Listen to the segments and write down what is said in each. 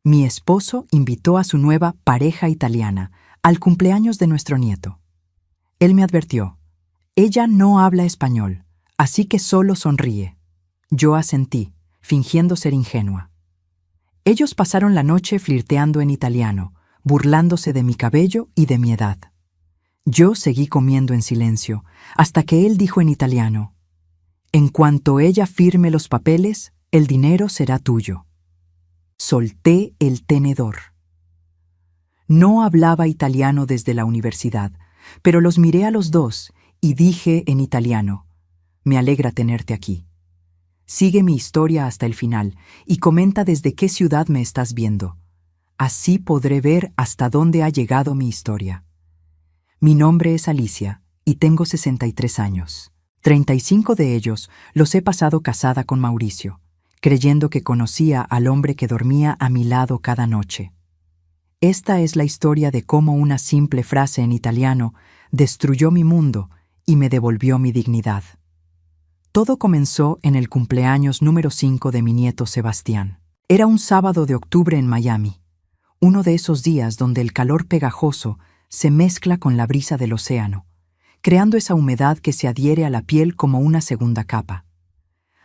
Mi esposo invitó a su nueva pareja italiana al cumpleaños de nuestro nieto. Él me advirtió: ella no habla español, así que solo sonríe. Yo asentí, fingiendo ser ingenua. Ellos pasaron la noche flirteando en italiano, burlándose de mi cabello y de mi edad. Yo seguí comiendo en silencio, hasta que él dijo en italiano: en cuanto ella firme los papeles, el dinero será tuyo. Solté el tenedor. No hablaba italiano desde la universidad, pero los miré a los dos y dije en italiano: me alegra tenerte aquí. Sigue mi historia hasta el final y comenta desde qué ciudad me estás viendo. Así podré ver hasta dónde ha llegado mi historia. Mi nombre es Alicia y tengo 63 años. 35 de ellos los he pasado casada con Mauricio, creyendo que conocía al hombre que dormía a mi lado cada noche. Esta es la historia de cómo una simple frase en italiano destruyó mi mundo y me devolvió mi dignidad. Todo comenzó en el cumpleaños número 5 de mi nieto Sebastián. Era un sábado de octubre en Miami, uno de esos días donde el calor pegajoso se mezcla con la brisa del océano, creando esa humedad que se adhiere a la piel como una segunda capa.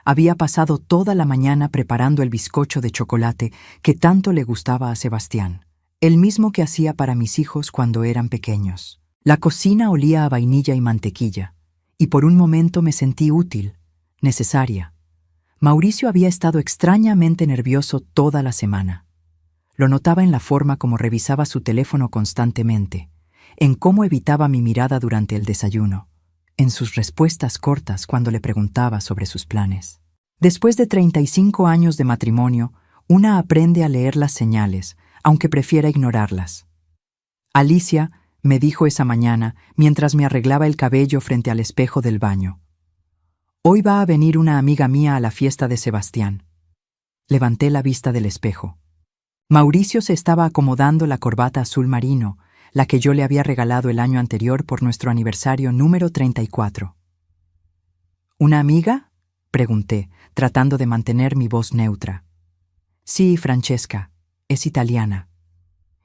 Había pasado toda la mañana preparando el bizcocho de chocolate que tanto le gustaba a Sebastián, el mismo que hacía para mis hijos cuando eran pequeños. La cocina olía a vainilla y mantequilla, y por un momento me sentí útil, necesaria. Mauricio había estado extrañamente nervioso toda la semana. Lo notaba en la forma como revisaba su teléfono constantemente, en cómo evitaba mi mirada durante el desayuno, en sus respuestas cortas cuando le preguntaba sobre sus planes. Después de 35 años de matrimonio, una aprende a leer las señales, aunque prefiera ignorarlas. Alicia me dijo esa mañana mientras me arreglaba el cabello frente al espejo del baño: hoy va a venir una amiga mía a la fiesta de Sebastián. Levanté la vista del espejo. Mauricio se estaba acomodando la corbata azul marino, la que yo le había regalado el año anterior por nuestro aniversario número 34. ¿Una amiga?, pregunté, tratando de mantener mi voz neutra. Sí, Francesca, es italiana.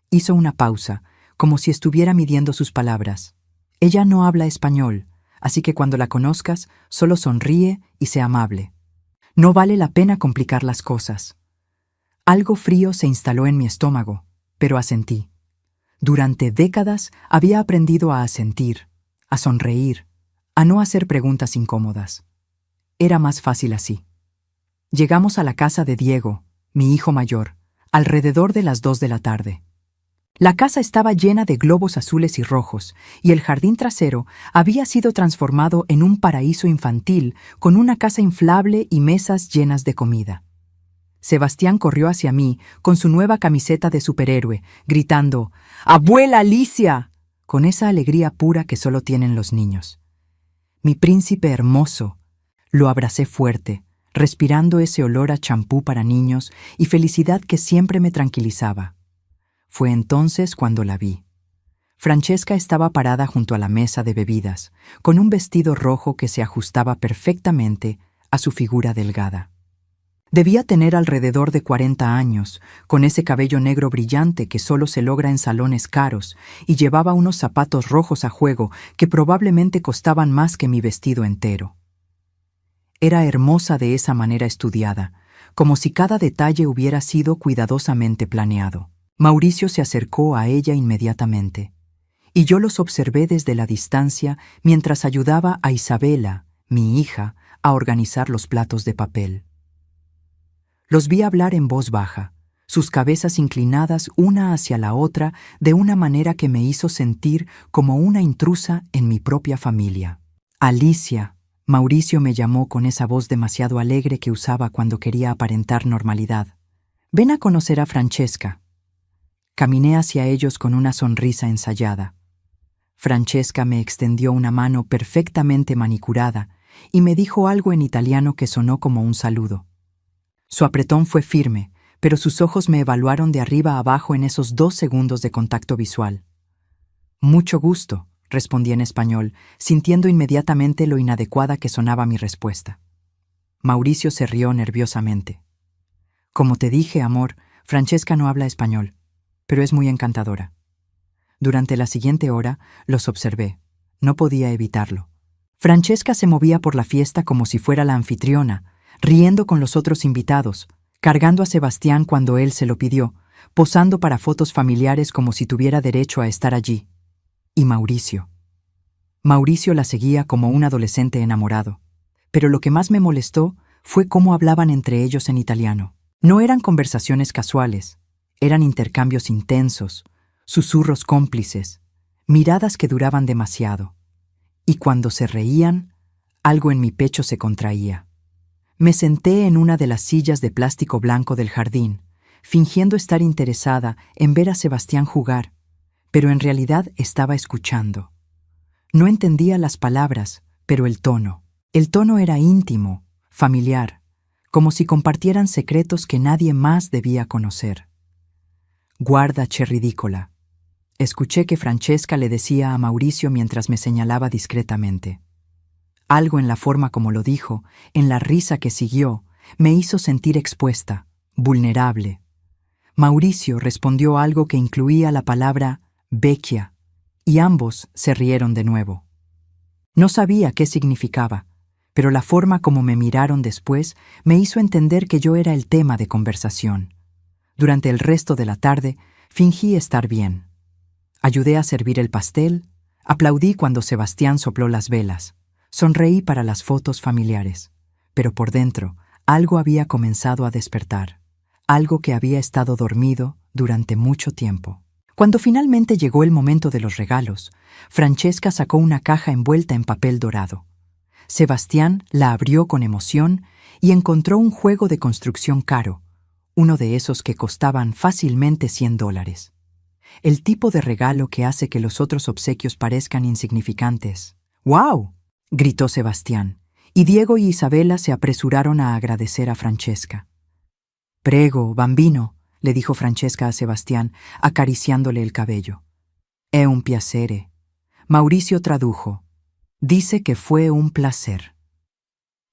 Hizo una pausa, como si estuviera midiendo sus palabras. Ella no habla español, así que cuando la conozcas, solo sonríe y sé amable. No vale la pena complicar las cosas. Algo frío se instaló en mi estómago, pero asentí. Durante décadas había aprendido a asentir, a sonreír, a no hacer preguntas incómodas. Era más fácil así. Llegamos a la casa de Diego, mi hijo mayor, alrededor de las 2 de la tarde. La casa estaba llena de globos azules y rojos, y el jardín trasero había sido transformado en un paraíso infantil con una casa inflable y mesas llenas de comida. Sebastián corrió hacia mí con su nueva camiseta de superhéroe, gritando: ¡Abuela Alicia!, con esa alegría pura que solo tienen los niños. Mi príncipe hermoso. Lo abracé fuerte, respirando ese olor a champú para niños y felicidad que siempre me tranquilizaba. Fue entonces cuando la vi. Francesca estaba parada junto a la mesa de bebidas, con un vestido rojo que se ajustaba perfectamente a su figura delgada. Debía tener alrededor de 40 años, con ese cabello negro brillante que solo se logra en salones caros, y llevaba unos zapatos rojos a juego que probablemente costaban más que mi vestido entero. Era hermosa de esa manera estudiada, como si cada detalle hubiera sido cuidadosamente planeado. Mauricio se acercó a ella inmediatamente, y yo los observé desde la distancia mientras ayudaba a Isabela, mi hija, a organizar los platos de papel. Los vi hablar en voz baja, sus cabezas inclinadas una hacia la otra de una manera que me hizo sentir como una intrusa en mi propia familia. Alicia, Mauricio me llamó con esa voz demasiado alegre que usaba cuando quería aparentar normalidad. Ven a conocer a Francesca. Caminé hacia ellos con una sonrisa ensayada. Francesca me extendió una mano perfectamente manicurada y me dijo algo en italiano que sonó como un saludo. Su apretón fue firme, pero sus ojos me evaluaron de arriba a abajo en esos 2 segundos de contacto visual. Mucho gusto, respondí en español, sintiendo inmediatamente lo inadecuada que sonaba mi respuesta. Mauricio se rió nerviosamente. Como te dije, amor, Francesca no habla español, pero es muy encantadora. Durante la siguiente hora los observé. No podía evitarlo. Francesca se movía por la fiesta como si fuera la anfitriona, riendo con los otros invitados, cargando a Sebastián cuando él se lo pidió, posando para fotos familiares como si tuviera derecho a estar allí. Y Mauricio. Mauricio la seguía como un adolescente enamorado. Pero lo que más me molestó fue cómo hablaban entre ellos en italiano. No eran conversaciones casuales, eran intercambios intensos, susurros cómplices, miradas que duraban demasiado. Y cuando se reían, algo en mi pecho se contraía. Me senté en una de las sillas de plástico blanco del jardín, fingiendo estar interesada en ver a Sebastián jugar, pero en realidad estaba escuchando. No entendía las palabras, pero el tono. El tono era íntimo, familiar, como si compartieran secretos que nadie más debía conocer. «Guarda, che ridícola», escuché que Francesca le decía a Mauricio mientras me señalaba discretamente. Algo en la forma como lo dijo, en la risa que siguió, me hizo sentir expuesta, vulnerable. Mauricio respondió algo que incluía la palabra vecchia, y ambos se rieron de nuevo. No sabía qué significaba, pero la forma como me miraron después me hizo entender que yo era el tema de conversación. Durante el resto de la tarde, fingí estar bien. Ayudé a servir el pastel, aplaudí cuando Sebastián sopló las velas, sonreí para las fotos familiares, pero por dentro algo había comenzado a despertar, algo que había estado dormido durante mucho tiempo. Cuando finalmente llegó el momento de los regalos, Francesca sacó una caja envuelta en papel dorado. Sebastián la abrió con emoción y encontró un juego de construcción caro, uno de esos que costaban fácilmente $100. El tipo de regalo que hace que los otros obsequios parezcan insignificantes. ¡Guau!, gritó Sebastián, y Diego y Isabela se apresuraron a agradecer a Francesca. «Prego, bambino», le dijo Francesca a Sebastián, acariciándole el cabello. «È un piacere». Mauricio tradujo. Dice que fue un placer.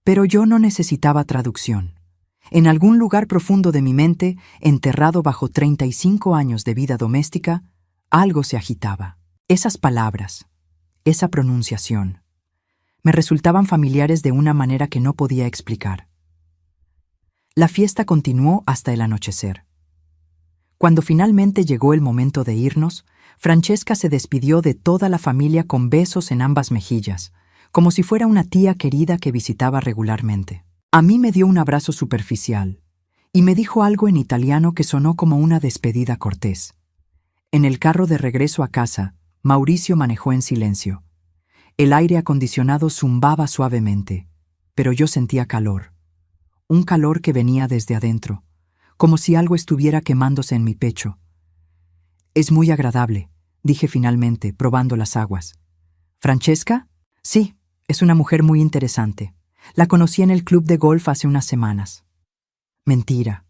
Pero yo no necesitaba traducción. En algún lugar profundo de mi mente, enterrado bajo 35 años de vida doméstica, algo se agitaba. Esas palabras, esa pronunciación, me resultaban familiares de una manera que no podía explicar. La fiesta continuó hasta el anochecer. Cuando finalmente llegó el momento de irnos, Francesca se despidió de toda la familia con besos en ambas mejillas, como si fuera una tía querida que visitaba regularmente. A mí me dio un abrazo superficial y me dijo algo en italiano que sonó como una despedida cortés. En el carro de regreso a casa, Mauricio manejó en silencio. El aire acondicionado zumbaba suavemente, pero yo sentía calor. Un calor que venía desde adentro, como si algo estuviera quemándose en mi pecho. «Es muy agradable», dije finalmente, probando las aguas. «¿Francesca?» «Sí, es una mujer muy interesante. La conocí en el club de golf hace unas semanas». Mentira.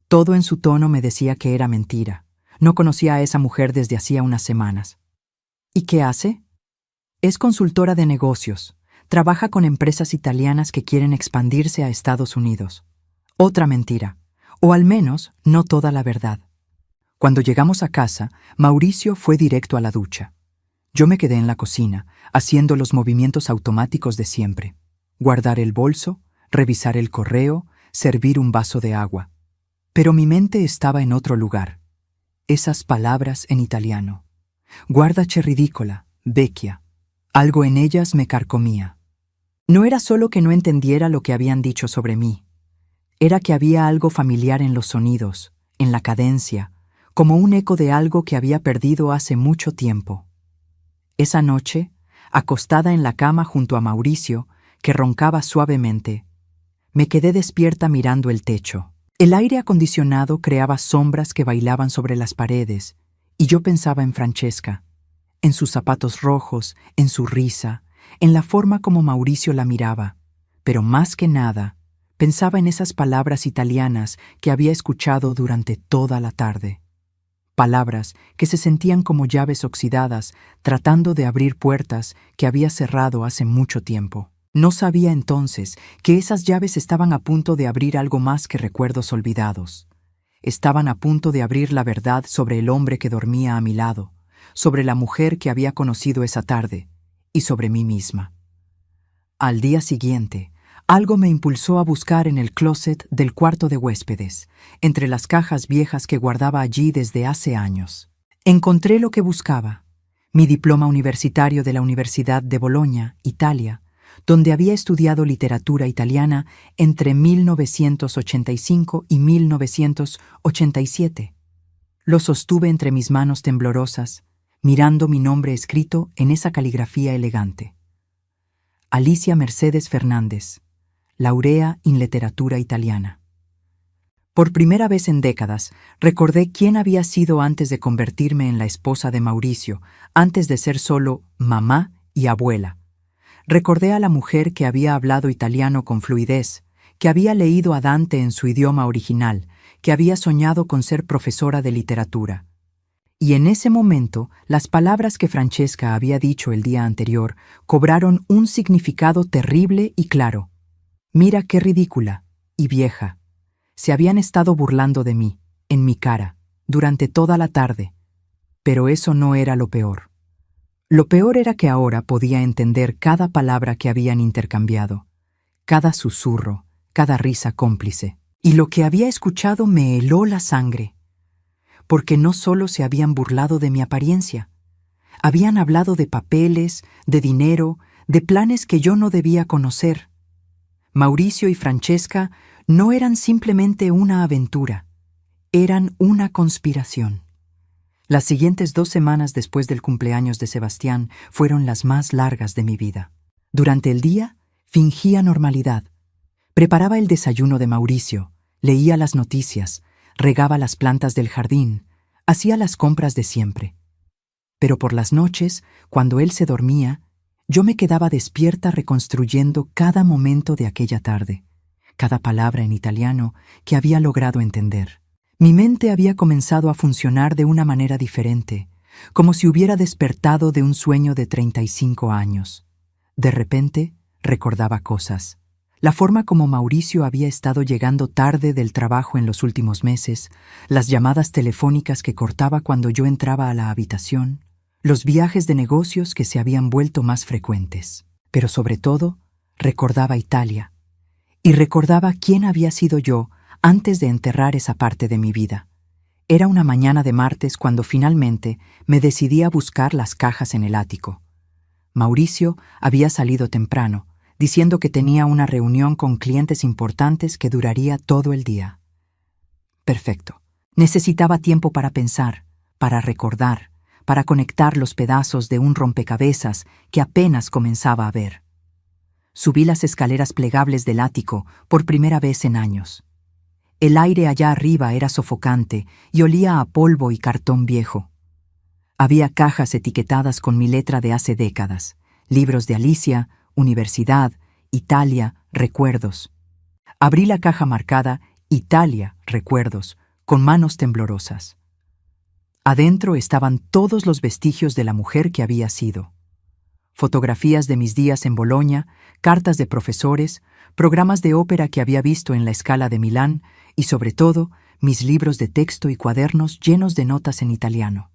Todo en su tono me decía que era mentira. No conocía a esa mujer desde hacía unas semanas. «¿Y qué hace?» «Es consultora de negocios. Trabaja con empresas italianas que quieren expandirse a Estados Unidos». Otra mentira. O al menos, no toda la verdad. Cuando llegamos a casa, Mauricio fue directo a la ducha. Yo me quedé en la cocina, haciendo los movimientos automáticos de siempre. Guardar el bolso, revisar el correo, servir un vaso de agua. Pero mi mente estaba en otro lugar. Esas palabras en italiano. «Guardaci ridícola», «vecchia». Algo en ellas me carcomía. No era solo que no entendiera lo que habían dicho sobre mí. Era que había algo familiar en los sonidos, en la cadencia, como un eco de algo que había perdido hace mucho tiempo. Esa noche, acostada en la cama junto a Mauricio, que roncaba suavemente, me quedé despierta mirando el techo. El aire acondicionado creaba sombras que bailaban sobre las paredes, y yo pensaba en Francesca, en sus zapatos rojos, en su risa, en la forma como Mauricio la miraba, pero más que nada, pensaba en esas palabras italianas que había escuchado durante toda la tarde. Palabras que se sentían como llaves oxidadas tratando de abrir puertas que había cerrado hace mucho tiempo. No sabía entonces que esas llaves estaban a punto de abrir algo más que recuerdos olvidados. estaban a punto de abrir la verdad sobre el hombre que dormía a mi lado, sobre la mujer que había conocido esa tarde y sobre mí misma. Al día siguiente, algo me impulsó a buscar en el closet del cuarto de huéspedes, entre las cajas viejas que guardaba allí desde hace años. Encontré lo que buscaba, mi diploma universitario de la Universidad de Bolonia, Italia, donde había estudiado literatura italiana entre 1985 y 1987. Lo sostuve entre mis manos temblorosas, mirando mi nombre escrito en esa caligrafía elegante. Alicia Mercedes Fernández, laurea in letteratura italiana. Por primera vez en décadas, recordé quién había sido antes de convertirme en la esposa de Mauricio, antes de ser solo mamá y abuela. Recordé a la mujer que había hablado italiano con fluidez, que había leído a Dante en su idioma original, que había soñado con ser profesora de literatura. Y en ese momento, las palabras que Francesca había dicho el día anterior cobraron un significado terrible y claro. Mira qué ridícula y vieja. Se habían estado burlando de mí, en mi cara, durante toda la tarde. Pero eso no era lo peor. Lo peor era que ahora podía entender cada palabra que habían intercambiado, cada susurro, cada risa cómplice. Y lo que había escuchado me heló la sangre. Porque no solo se habían burlado de mi apariencia, habían hablado de papeles, de dinero, de planes que yo no debía conocer. Mauricio y Francesca no eran simplemente una aventura, eran una conspiración. Las siguientes 2 semanas después del cumpleaños de Sebastián fueron las más largas de mi vida. Durante el día, fingía normalidad. Preparaba el desayuno de Mauricio, leía las noticias, regaba las plantas del jardín, hacía las compras de siempre. Pero por las noches, cuando él se dormía, yo me quedaba despierta reconstruyendo cada momento de aquella tarde, cada palabra en italiano que había logrado entender. Mi mente había comenzado a funcionar de una manera diferente, como si hubiera despertado de un sueño de 35 años. De repente, recordaba cosas. La forma como Mauricio había estado llegando tarde del trabajo en los últimos meses, las llamadas telefónicas que cortaba cuando yo entraba a la habitación, los viajes de negocios que se habían vuelto más frecuentes. Pero sobre todo, recordaba Italia. Y recordaba quién había sido yo antes de enterrar esa parte de mi vida. Era una mañana de martes cuando finalmente me decidí a buscar las cajas en el ático. Mauricio había salido temprano, diciendo que tenía una reunión con clientes importantes que duraría todo el día. Perfecto. Necesitaba tiempo para pensar, para recordar, para conectar los pedazos de un rompecabezas que apenas comenzaba a ver. Subí las escaleras plegables del ático por primera vez en años. El aire allá arriba era sofocante y olía a polvo y cartón viejo. Había cajas etiquetadas con mi letra de hace décadas, libros de Alicia, Universidad, Italia, recuerdos. Abrí la caja marcada Italia, recuerdos, con manos temblorosas. Adentro estaban todos los vestigios de la mujer que había sido. Fotografías de mis días en Bolonia, cartas de profesores, programas de ópera que había visto en la Scala de Milán y, sobre todo, mis libros de texto y cuadernos llenos de notas en italiano.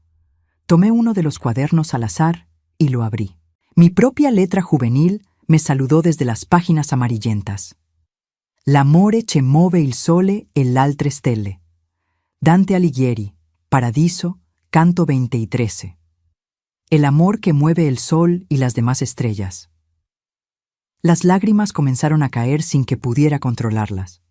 Tomé uno de los cuadernos al azar y lo abrí. Mi propia letra juvenil me saludó desde las páginas amarillentas. L'amore che muove il sole e l'altre stelle. Dante Alighieri, Paradiso, canto 23. El amor que mueve el sol y las demás estrellas. Las lágrimas comenzaron a caer sin que pudiera controlarlas.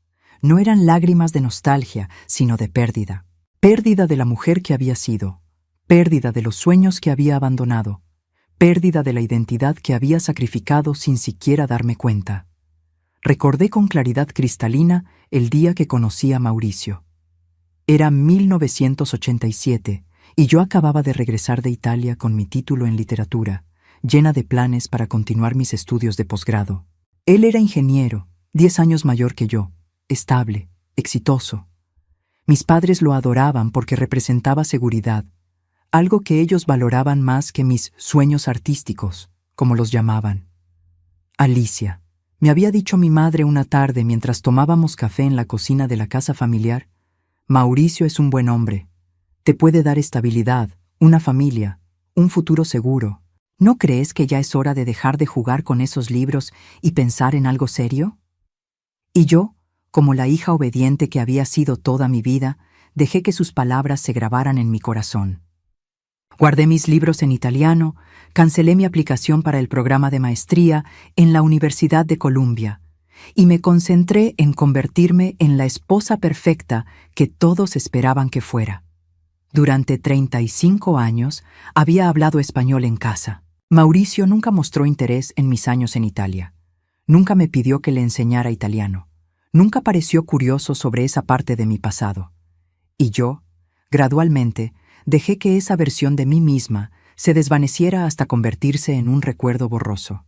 No eran lágrimas de nostalgia, sino de pérdida. Pérdida de la mujer que había sido. Pérdida de los sueños que había abandonado. Pérdida de la identidad que había sacrificado sin siquiera darme cuenta. Recordé con claridad cristalina el día que conocí a Mauricio. Era 1987 y yo acababa de regresar de Italia con mi título en literatura, llena de planes para continuar mis estudios de posgrado. Él era ingeniero, 10 años mayor que yo, estable, exitoso. Mis padres lo adoraban porque representaba seguridad, algo que ellos valoraban más que mis sueños artísticos, como los llamaban. Alicia, me había dicho mi madre una tarde mientras tomábamos café en la cocina de la casa familiar, Mauricio es un buen hombre. Te puede dar estabilidad, una familia, un futuro seguro. ¿No crees que ya es hora de dejar de jugar con esos libros y pensar en algo serio? Y yo, como la hija obediente que había sido toda mi vida, dejé que sus palabras se grabaran en mi corazón. Guardé mis libros en italiano, cancelé mi aplicación para el programa de maestría en la Universidad de Columbia y me concentré en convertirme en la esposa perfecta que todos esperaban que fuera. Durante 35 años había hablado español en casa. Mauricio nunca mostró interés en mis años en Italia. Nunca me pidió que le enseñara italiano. Nunca pareció curioso sobre esa parte de mi pasado. Y yo, gradualmente, dejé que esa versión de mí misma se desvaneciera hasta convertirse en un recuerdo borroso.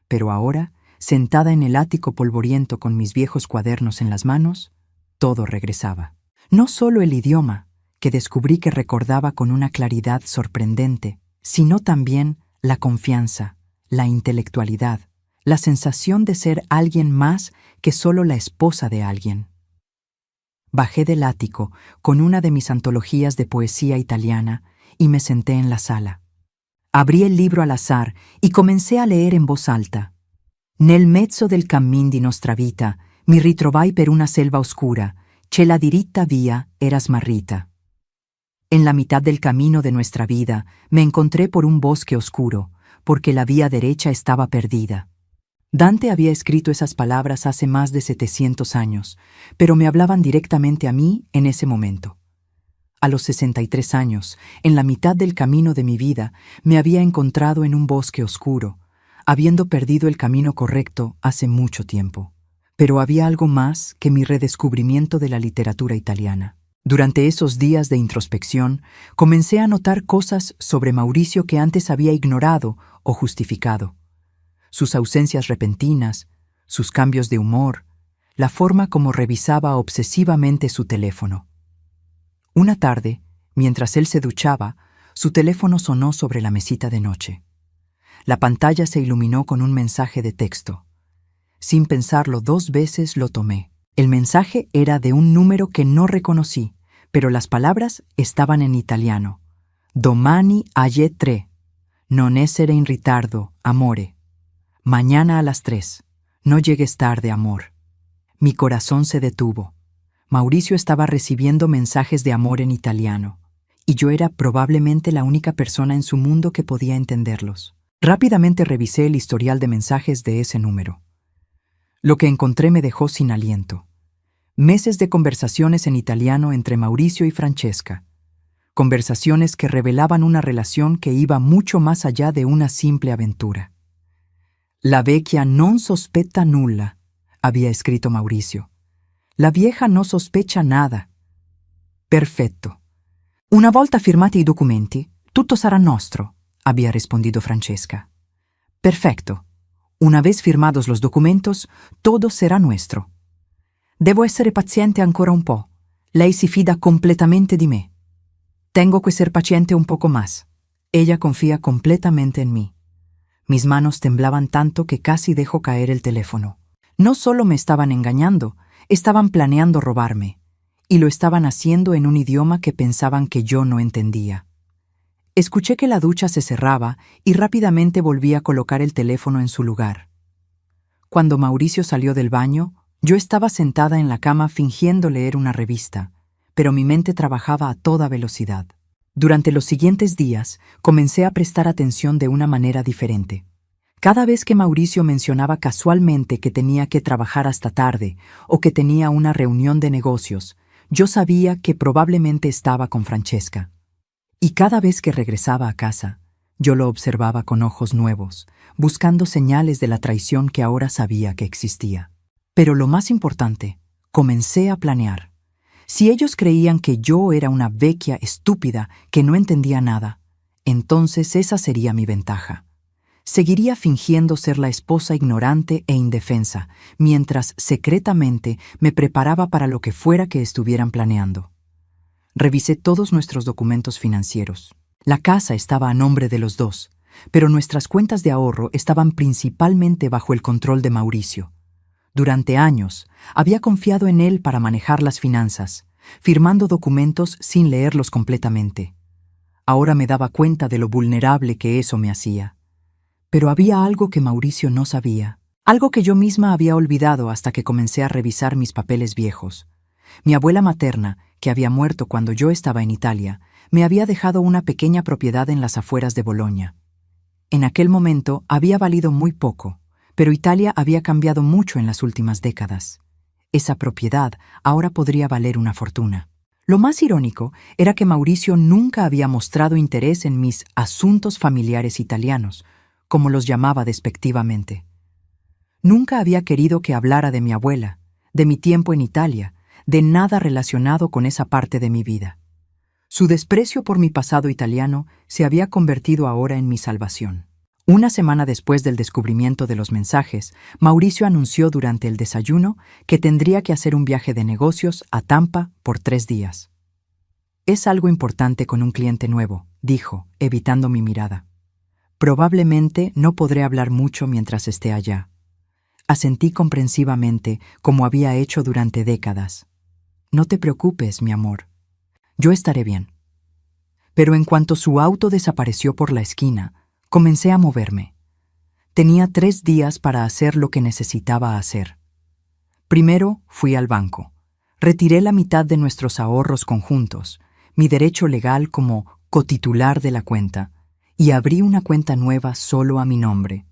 Pero ahora, sentada en el ático polvoriento con mis viejos cuadernos en las manos, todo regresaba. No solo el idioma, que descubrí que recordaba con una claridad sorprendente, sino también la confianza, la intelectualidad, la sensación de ser alguien más que solo la esposa de alguien. Bajé del ático con una de mis antologías de poesía italiana y me senté en la sala. Abrí el libro al azar y comencé a leer en voz alta. Nel mezzo del cammin di nostra vita mi ritrovai per una selva oscura, c'è la diritta via era smarrita. En la mitad del camino de nuestra vida me encontré por un bosque oscuro, porque la vía derecha estaba perdida. Dante había escrito esas palabras hace más de 700 años, pero me hablaban directamente a mí en ese momento. A los 63 años, en la mitad del camino de mi vida, me había encontrado en un bosque oscuro, habiendo perdido el camino correcto hace mucho tiempo. Pero había algo más que mi redescubrimiento de la literatura italiana. Durante esos días de introspección, comencé a notar cosas sobre Mauricio que antes había ignorado o justificado. Sus ausencias repentinas, sus cambios de humor, la forma como revisaba obsesivamente su teléfono. Una tarde, mientras él se duchaba, su teléfono sonó sobre la mesita de noche. La pantalla se iluminó con un mensaje de texto. Sin pensarlo 2 veces lo tomé. El mensaje era de un número que no reconocí, pero las palabras estaban en italiano. Domani alle 3. Non essere in ritardo, amore. Mañana a las 3. No llegues tarde, amor. Mi corazón se detuvo. Mauricio estaba recibiendo mensajes de amor en italiano, y yo era probablemente la única persona en su mundo que podía entenderlos. Rápidamente revisé el historial de mensajes de ese número. Lo que encontré me dejó sin aliento. Meses de conversaciones en italiano entre Mauricio y Francesca. Conversaciones que revelaban una relación que iba mucho más allá de una simple aventura. La vecchia non sospetta nulla, había escrito Mauricio. La vieja no sospecha nada. Perfetto. Una volta firmati i documenti, tutto sarà nostro, había respondido Francesca. Perfecto. Una vez firmados los documentos, todo será nuestro. Devo essere paziente ancora un po'. Lei si fida completamente di me. Tengo que ser paciente un poco más. Ella confía completamente en mí. Mis manos temblaban tanto que casi dejo caer el teléfono. No solo me estaban engañando, estaban planeando robarme, y lo estaban haciendo en un idioma que pensaban que yo no entendía. Escuché que la ducha se cerraba y rápidamente volví a colocar el teléfono en su lugar. Cuando Mauricio salió del baño, yo estaba sentada en la cama fingiendo leer una revista, pero mi mente trabajaba a toda velocidad. Durante los siguientes días, comencé a prestar atención de una manera diferente. Cada vez que Mauricio mencionaba casualmente que tenía que trabajar hasta tarde o que tenía una reunión de negocios, yo sabía que probablemente estaba con Francesca. Y cada vez que regresaba a casa, yo lo observaba con ojos nuevos, buscando señales de la traición que ahora sabía que existía. Pero lo más importante, comencé a planear. Si ellos creían que yo era una vecchia estúpida que no entendía nada, entonces esa sería mi ventaja. Seguiría fingiendo ser la esposa ignorante e indefensa, mientras secretamente me preparaba para lo que fuera que estuvieran planeando. Revisé todos nuestros documentos financieros. La casa estaba a nombre de los dos, pero nuestras cuentas de ahorro estaban principalmente bajo el control de Mauricio. Durante años, había confiado en él para manejar las finanzas, firmando documentos sin leerlos completamente. Ahora me daba cuenta de lo vulnerable que eso me hacía. Pero había algo que Mauricio no sabía, algo que yo misma había olvidado hasta que comencé a revisar mis papeles viejos. Mi abuela materna, que había muerto cuando yo estaba en Italia, me había dejado una pequeña propiedad en las afueras de Bolonia. En aquel momento había valido muy poco, pero Italia había cambiado mucho en las últimas décadas. Esa propiedad ahora podría valer una fortuna. Lo más irónico era que Mauricio nunca había mostrado interés en mis asuntos familiares italianos, como los llamaba despectivamente. Nunca había querido que hablara de mi abuela, de mi tiempo en Italia, de nada relacionado con esa parte de mi vida. Su desprecio por mi pasado italiano se había convertido ahora en mi salvación. Una semana después del descubrimiento de los mensajes, Mauricio anunció durante el desayuno que tendría que hacer un viaje de negocios a Tampa por 3 días. «Es algo importante con un cliente nuevo», dijo, evitando mi mirada. «Probablemente no podré hablar mucho mientras esté allá». Asentí comprensivamente, como había hecho durante décadas. «No te preocupes, mi amor. Yo estaré bien». Pero en cuanto su auto desapareció por la esquina, comencé a moverme. Tenía 3 días para hacer lo que necesitaba hacer. Primero fui al banco. Retiré la mitad de nuestros ahorros conjuntos, mi derecho legal como cotitular de la cuenta, y abrí una cuenta nueva solo a mi nombre.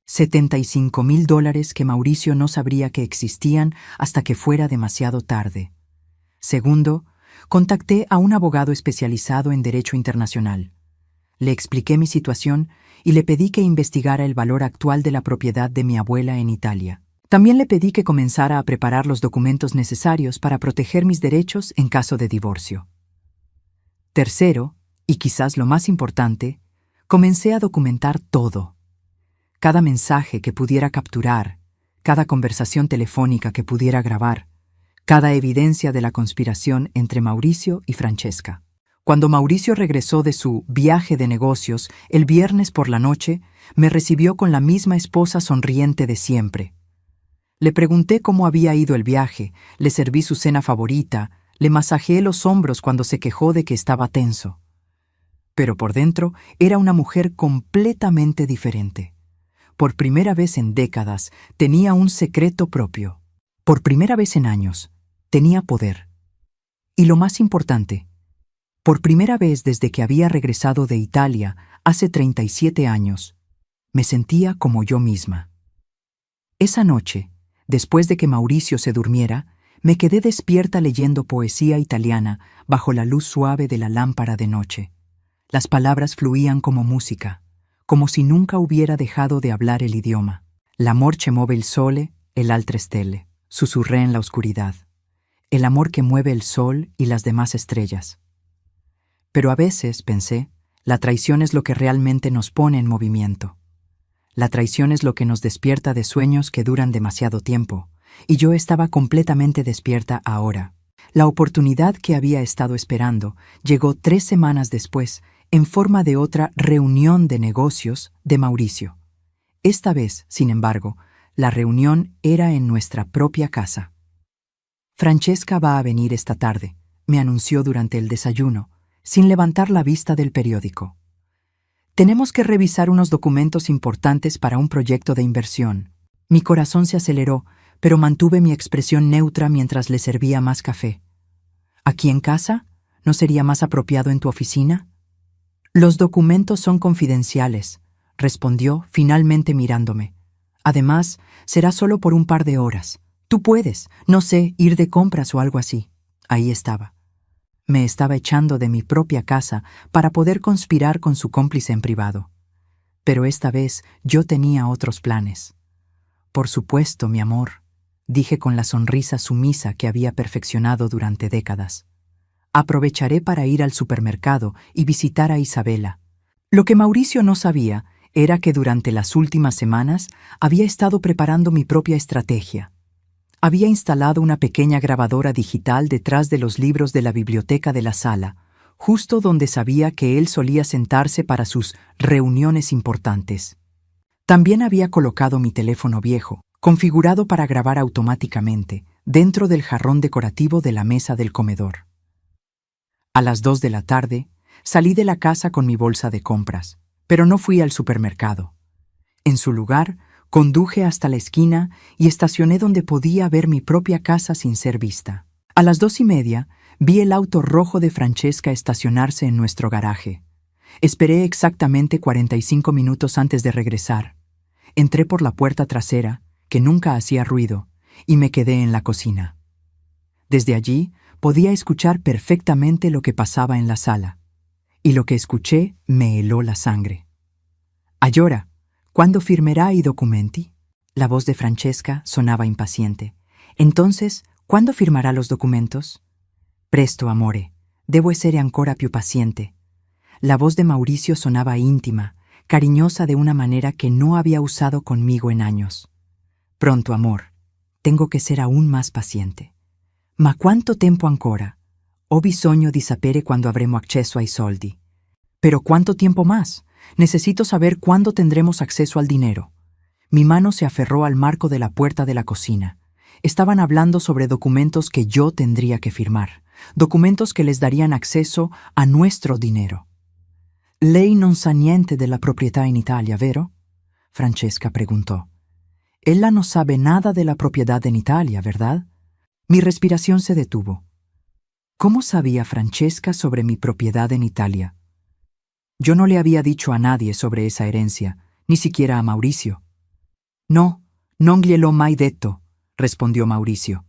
$75,000 que Mauricio no sabría que existían hasta que fuera demasiado tarde. Segundo, contacté a un abogado especializado en Derecho Internacional. Le expliqué mi situación y le pedí que investigara el valor actual de la propiedad de mi abuela en Italia. También le pedí que comenzara a preparar los documentos necesarios para proteger mis derechos en caso de divorcio. Tercero, y quizás lo más importante, comencé a documentar todo. Cada mensaje que pudiera capturar, cada conversación telefónica que pudiera grabar, cada evidencia de la conspiración entre Mauricio y Francesca. Cuando Mauricio regresó de su viaje de negocios el viernes por la noche, me recibió con la misma esposa sonriente de siempre. Le pregunté cómo había ido el viaje, le serví su cena favorita, le masajeé los hombros cuando se quejó de que estaba tenso. Pero por dentro era una mujer completamente diferente. Por primera vez en décadas tenía un secreto propio. Por primera vez en años tenía poder. Y lo más importante, por primera vez desde que había regresado de Italia hace 37 años, me sentía como yo misma. Esa noche, después de que Mauricio se durmiera, me quedé despierta leyendo poesía italiana bajo la luz suave de la lámpara de noche. Las palabras fluían como música, como si nunca hubiera dejado de hablar el idioma. «L'amor che muove il sole e l'altre stelle», susurré en la oscuridad. «El amor que mueve el sol y las demás estrellas». Pero a veces, pensé, la traición es lo que realmente nos pone en movimiento. La traición es lo que nos despierta de sueños que duran demasiado tiempo, y yo estaba completamente despierta ahora. La oportunidad que había estado esperando llegó 3 semanas después, en forma de otra reunión de negocios de Mauricio. Esta vez, sin embargo, la reunión era en nuestra propia casa. «Francesca va a venir esta tarde», me anunció durante el desayuno, sin levantar la vista del periódico. «Tenemos que revisar unos documentos importantes para un proyecto de inversión». Mi corazón se aceleró, pero mantuve mi expresión neutra mientras le servía más café. «¿Aquí en casa? ¿No sería más apropiado en tu oficina?» «Los documentos son confidenciales», respondió, finalmente mirándome. «Además, será solo por un par de horas. Tú puedes, no sé, ir de compras o algo así». Ahí estaba. Me estaba echando de mi propia casa para poder conspirar con su cómplice en privado. Pero esta vez yo tenía otros planes. «Por supuesto, mi amor», dije con la sonrisa sumisa que había perfeccionado durante décadas. «Aprovecharé para ir al supermercado y visitar a Isabela». Lo que Mauricio no sabía era que durante las últimas semanas había estado preparando mi propia estrategia. Había instalado una pequeña grabadora digital detrás de los libros de la biblioteca de la sala, justo donde sabía que él solía sentarse para sus reuniones importantes. También había colocado mi teléfono viejo, configurado para grabar automáticamente, dentro del jarrón decorativo de la mesa del comedor. A las 2 de la tarde, salí de la casa con mi bolsa de compras, pero no fui al supermercado. En su lugar, conduje hasta la esquina y estacioné donde podía ver mi propia casa sin ser vista. A las 2:30, vi el auto rojo de Francesca estacionarse en nuestro garaje. Esperé exactamente 45 minutos antes de regresar. Entré por la puerta trasera, que nunca hacía ruido, y me quedé en la cocina. Desde allí podía escuchar perfectamente lo que pasaba en la sala, y lo que escuché me heló la sangre. «Allora, ¿cuándo firmerà i documenti?» La voz de Francesca sonaba impaciente. «Entonces, ¿cuándo firmará los documentos?» «Presto, amore, devo essere ancora più paziente». La voz de Mauricio sonaba íntima, cariñosa de una manera que no había usado conmigo en años. «Pronto, amor. Tengo che ser aún más paziente». «Ma quanto tempo ancora? Ho bisogno di sapere quando avremo acceso ai soldi». «Pero ¿cuánto tiempo más? Necesito saber cuándo tendremos acceso al dinero». Mi mano se aferró al marco de la puerta de la cocina. Estaban hablando sobre documentos que yo tendría que firmar, documentos que les darían acceso a nuestro dinero. «Lei non sa niente della proprietà in Italia, vero?» Francesca preguntó. «Ella no sabe nada de la propiedad en Italia, ¿verdad?» Mi respiración se detuvo. ¿Cómo sabía Francesca sobre mi propiedad en Italia? Yo no le había dicho a nadie sobre esa herencia, ni siquiera a Mauricio. «No, non gliel'ho mai detto», respondió Mauricio.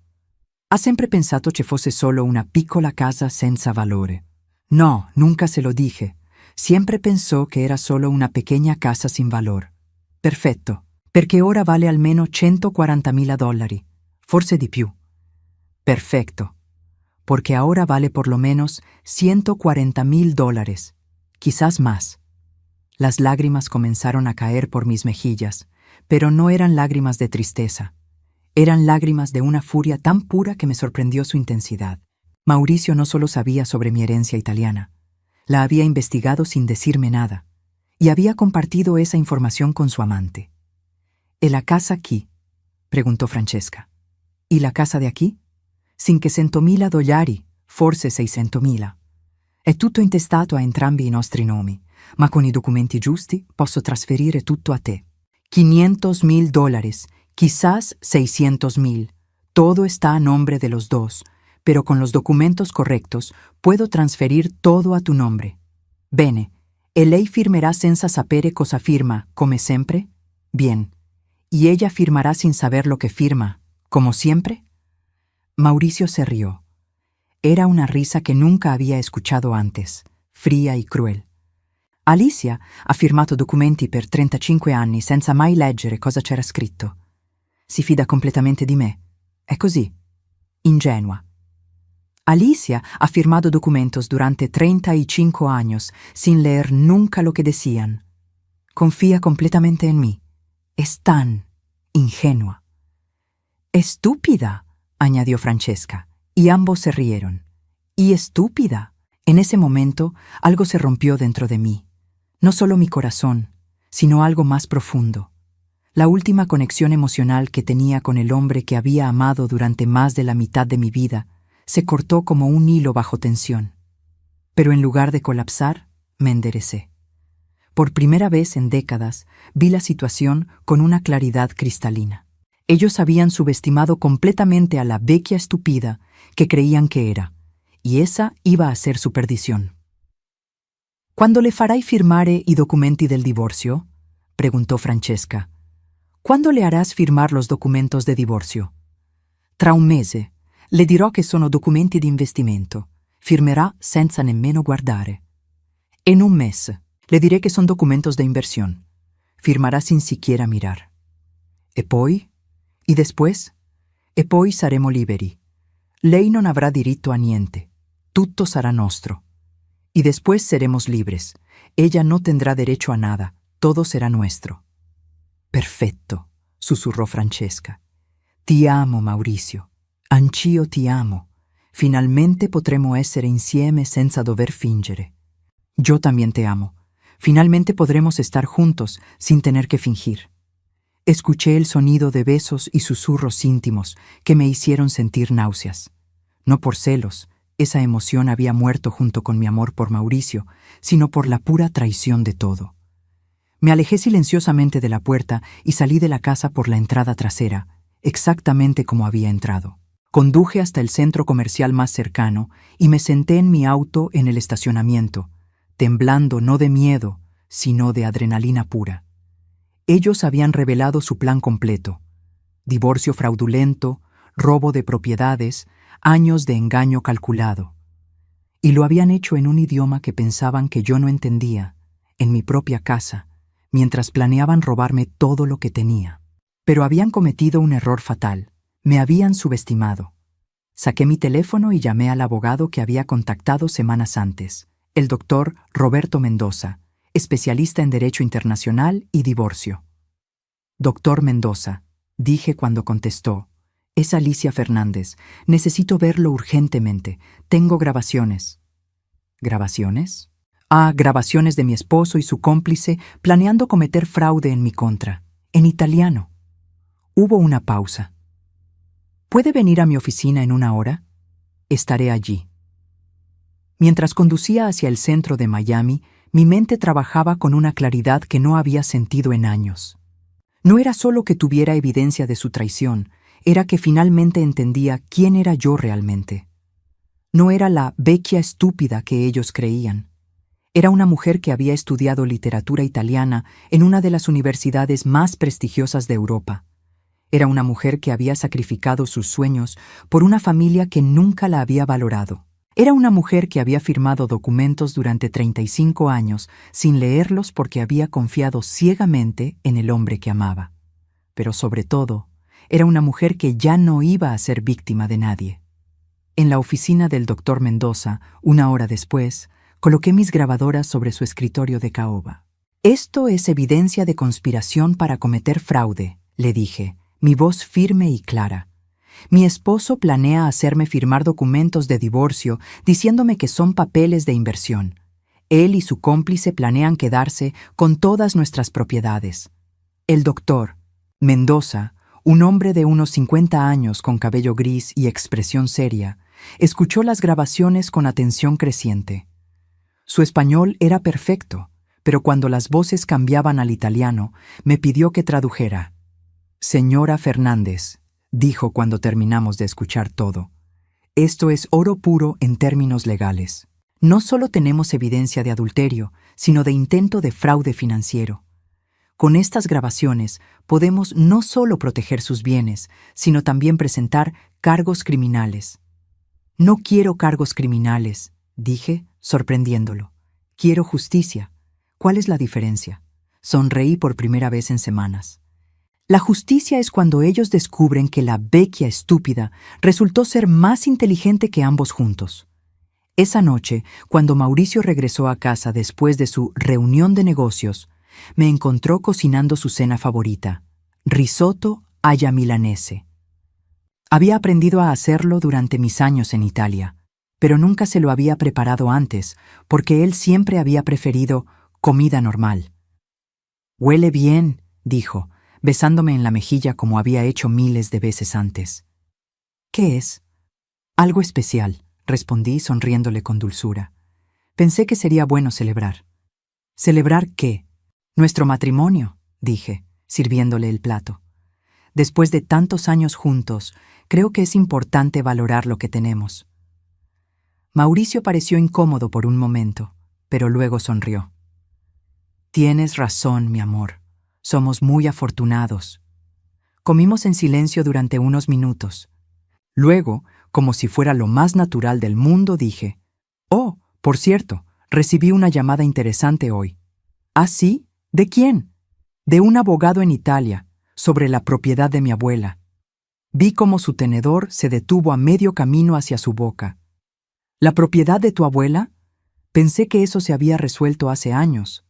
«Ha sempre pensato che fosse solo una piccola casa senza valore». «No, nunca se lo dije. Siempre pensó que era solo una pequeña casa sin valor». «Perfetto, perché ora vale almeno $140.000, forse di più». «Perfecto, porque ahora vale por lo menos $140.000, quizás más». Las lágrimas comenzaron a caer por mis mejillas, pero no eran lágrimas de tristeza. Eran lágrimas de una furia tan pura que me sorprendió su intensidad. Mauricio no solo sabía sobre mi herencia italiana, la había investigado sin decirme nada, y había compartido esa información con su amante. «¿E la casa aquí?» preguntó Francesca. «¿Y la casa de aquí?» $500.000, forse 600.000. È tutto intestato a entrambi i nostri nomi, ma con i documenti giusti posso trasferire tutto a te. $500.000, quizás 600.000. Todo está a nombre de los dos, pero con los documentos correctos puedo transferir todo a tu nombre. Bene, e lei firmerà senza sapere cosa firma, come sempre? Bien. ¿Y ella firmará sin saber lo que firma, como siempre?» Mauricio se rió. Era una risa que nunca había escuchado antes, fría y cruel. «Alicia ha firmato documenti per 35 anni senza mai leggere cosa c'era scritto. Si fida completamente di me. È così. Ingenua. Alicia ha firmado documentos durante 35 años sin leer nunca lo que decían. Confía completamente en mí. Es tan ingenua». «Estúpida», añadió Francesca, y ambos se rieron. «Y estúpida». En ese momento, algo se rompió dentro de mí. No solo mi corazón, sino algo más profundo. La última conexión emocional que tenía con el hombre que había amado durante más de la mitad de mi vida se cortó como un hilo bajo tensión. Pero en lugar de colapsar, me enderecé. Por primera vez en décadas, vi la situación con una claridad cristalina. Ellos habían subestimado completamente a la vecchia estúpida que creían que era, y esa iba a ser su perdición. «¿Quando le farai firmare i documenti del divorcio?» preguntó Francesca. «¿Cuándo le harás firmar los documentos de divorcio?» «Tra un mese. Le dirò che sono documenti di investimento. Firmerà senza nemmeno guardare». «En un mes. Le diré que son documentos de inversión. Firmará sin siquiera mirar». «E poi? ¿Y después?» «E poi saremo liberi. Lei non avrà diritto a niente. Tutto sarà nostro. Y después seremos libres. Ella no tendrá derecho a nada. Todo será nuestro». «Perfetto», susurró Francesca. «Ti amo, Mauricio. Anch'io ti amo. Finalmente potremo essere insieme senza dover fingere». «Yo también te amo. Finalmente podremos estar juntos sin tener que fingir». Escuché el sonido de besos y susurros íntimos que me hicieron sentir náuseas. No por celos, esa emoción había muerto junto con mi amor por Mauricio, sino por la pura traición de todo. Me alejé silenciosamente de la puerta y salí de la casa por la entrada trasera, exactamente como había entrado. Conduje hasta el centro comercial más cercano y me senté en mi auto en el estacionamiento, temblando no de miedo, sino de adrenalina pura. Ellos habían revelado su plan completo: divorcio fraudulento, robo de propiedades, años de engaño calculado. Y lo habían hecho en un idioma que pensaban que yo no entendía, en mi propia casa, mientras planeaban robarme todo lo que tenía. Pero habían cometido un error fatal. Me habían subestimado. Saqué mi teléfono y llamé al abogado que había contactado semanas antes, el doctor Roberto Mendoza, especialista en Derecho Internacional y Divorcio. Doctor Mendoza, dije cuando contestó, es Alicia Fernández. Necesito verlo urgentemente. Tengo grabaciones. ¿Grabaciones? Grabaciones de mi esposo y su cómplice planeando cometer fraude en mi contra, en italiano. Hubo una pausa. ¿Puede venir a mi oficina en 1 hora? Estaré allí. Mientras conducía hacia el centro de Miami, mi mente trabajaba con una claridad que no había sentido en años. No era solo que tuviera evidencia de su traición, era que finalmente entendía quién era yo realmente. No era la vecchia estúpida que ellos creían. Era una mujer que había estudiado literatura italiana en una de las universidades más prestigiosas de Europa. Era una mujer que había sacrificado sus sueños por una familia que nunca la había valorado. Era una mujer que había firmado documentos durante 35 años sin leerlos porque había confiado ciegamente en el hombre que amaba. Pero sobre todo, era una mujer que ya no iba a ser víctima de nadie. En la oficina del doctor Mendoza, 1 hora después, coloqué mis grabadoras sobre su escritorio de caoba. Esto es evidencia de conspiración para cometer fraude, le dije, mi voz firme y clara. Mi esposo planea hacerme firmar documentos de divorcio diciéndome que son papeles de inversión. Él y su cómplice planean quedarse con todas nuestras propiedades. El doctor Mendoza, un hombre de unos 50 años con cabello gris y expresión seria, escuchó las grabaciones con atención creciente. Su español era perfecto, pero cuando las voces cambiaban al italiano, me pidió que tradujera. Señora Fernández, dijo cuando terminamos de escuchar todo, esto es oro puro en términos legales. No solo tenemos evidencia de adulterio, sino de intento de fraude financiero. Con estas grabaciones podemos no solo proteger sus bienes, sino también presentar cargos criminales. No quiero cargos criminales, dije, sorprendiéndolo. Quiero justicia. ¿Cuál es la diferencia? Sonreí por primera vez en semanas. La justicia es cuando ellos descubren que la vecchia estúpida resultó ser más inteligente que ambos juntos. Esa noche, cuando Mauricio regresó a casa después de su reunión de negocios, me encontró cocinando su cena favorita, risotto alla milanese. Había aprendido a hacerlo durante mis años en Italia, pero nunca se lo había preparado antes, porque él siempre había preferido comida normal. «Huele bien», dijo, besándome en la mejilla como había hecho miles de veces antes. «¿Qué es?» «Algo especial», respondí sonriéndole con dulzura. Pensé que sería bueno celebrar. «¿Celebrar qué?» «Nuestro matrimonio», dije, sirviéndole el plato. Después de tantos años juntos, creo que es importante valorar lo que tenemos. Mauricio pareció incómodo por un momento, pero luego sonrió. «Tienes razón, mi amor. Somos muy afortunados». Comimos en silencio durante unos minutos. Luego, como si fuera lo más natural del mundo, dije, «Oh, por cierto, recibí una llamada interesante hoy». «¿Ah, sí? ¿De quién?» «De un abogado en Italia, sobre la propiedad de mi abuela». Vi cómo su tenedor se detuvo a medio camino hacia su boca. «¿La propiedad de tu abuela?» Pensé que eso se había resuelto hace años.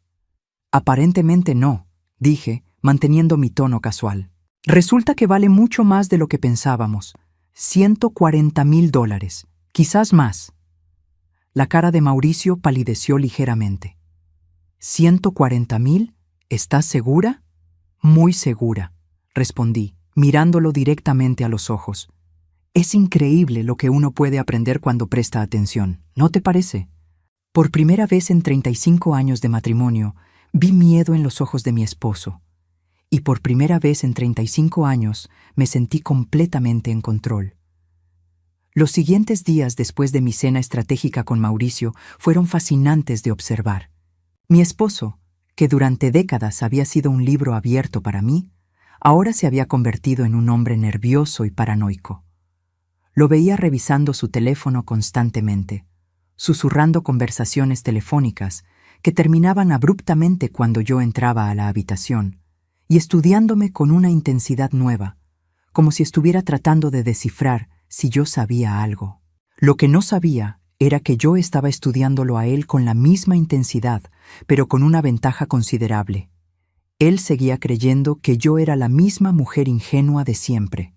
«Aparentemente no», dije, manteniendo mi tono casual. «Resulta que vale mucho más de lo que pensábamos. $140,000, quizás más». La cara de Mauricio palideció ligeramente. «¿140,000? ¿Estás segura?» «Muy segura». respondí, mirándolo directamente a los ojos. Es increíble lo que uno puede aprender cuando presta atención, ¿no te parece? Por primera vez en 35 años de matrimonio, vi miedo en los ojos de mi esposo. Y por primera vez en 35 años me sentí completamente en control. Los siguientes días después de mi cena estratégica con Mauricio fueron fascinantes de observar. Mi esposo, que durante décadas había sido un libro abierto para mí, ahora se había convertido en un hombre nervioso y paranoico. Lo veía revisando su teléfono constantemente, susurrando conversaciones telefónicas que terminaban abruptamente cuando yo entraba a la habitación, y estudiándome con una intensidad nueva, como si estuviera tratando de descifrar si yo sabía algo. Lo que no sabía era que yo estaba estudiándolo a él con la misma intensidad, pero con una ventaja considerable. Él seguía creyendo que yo era la misma mujer ingenua de siempre.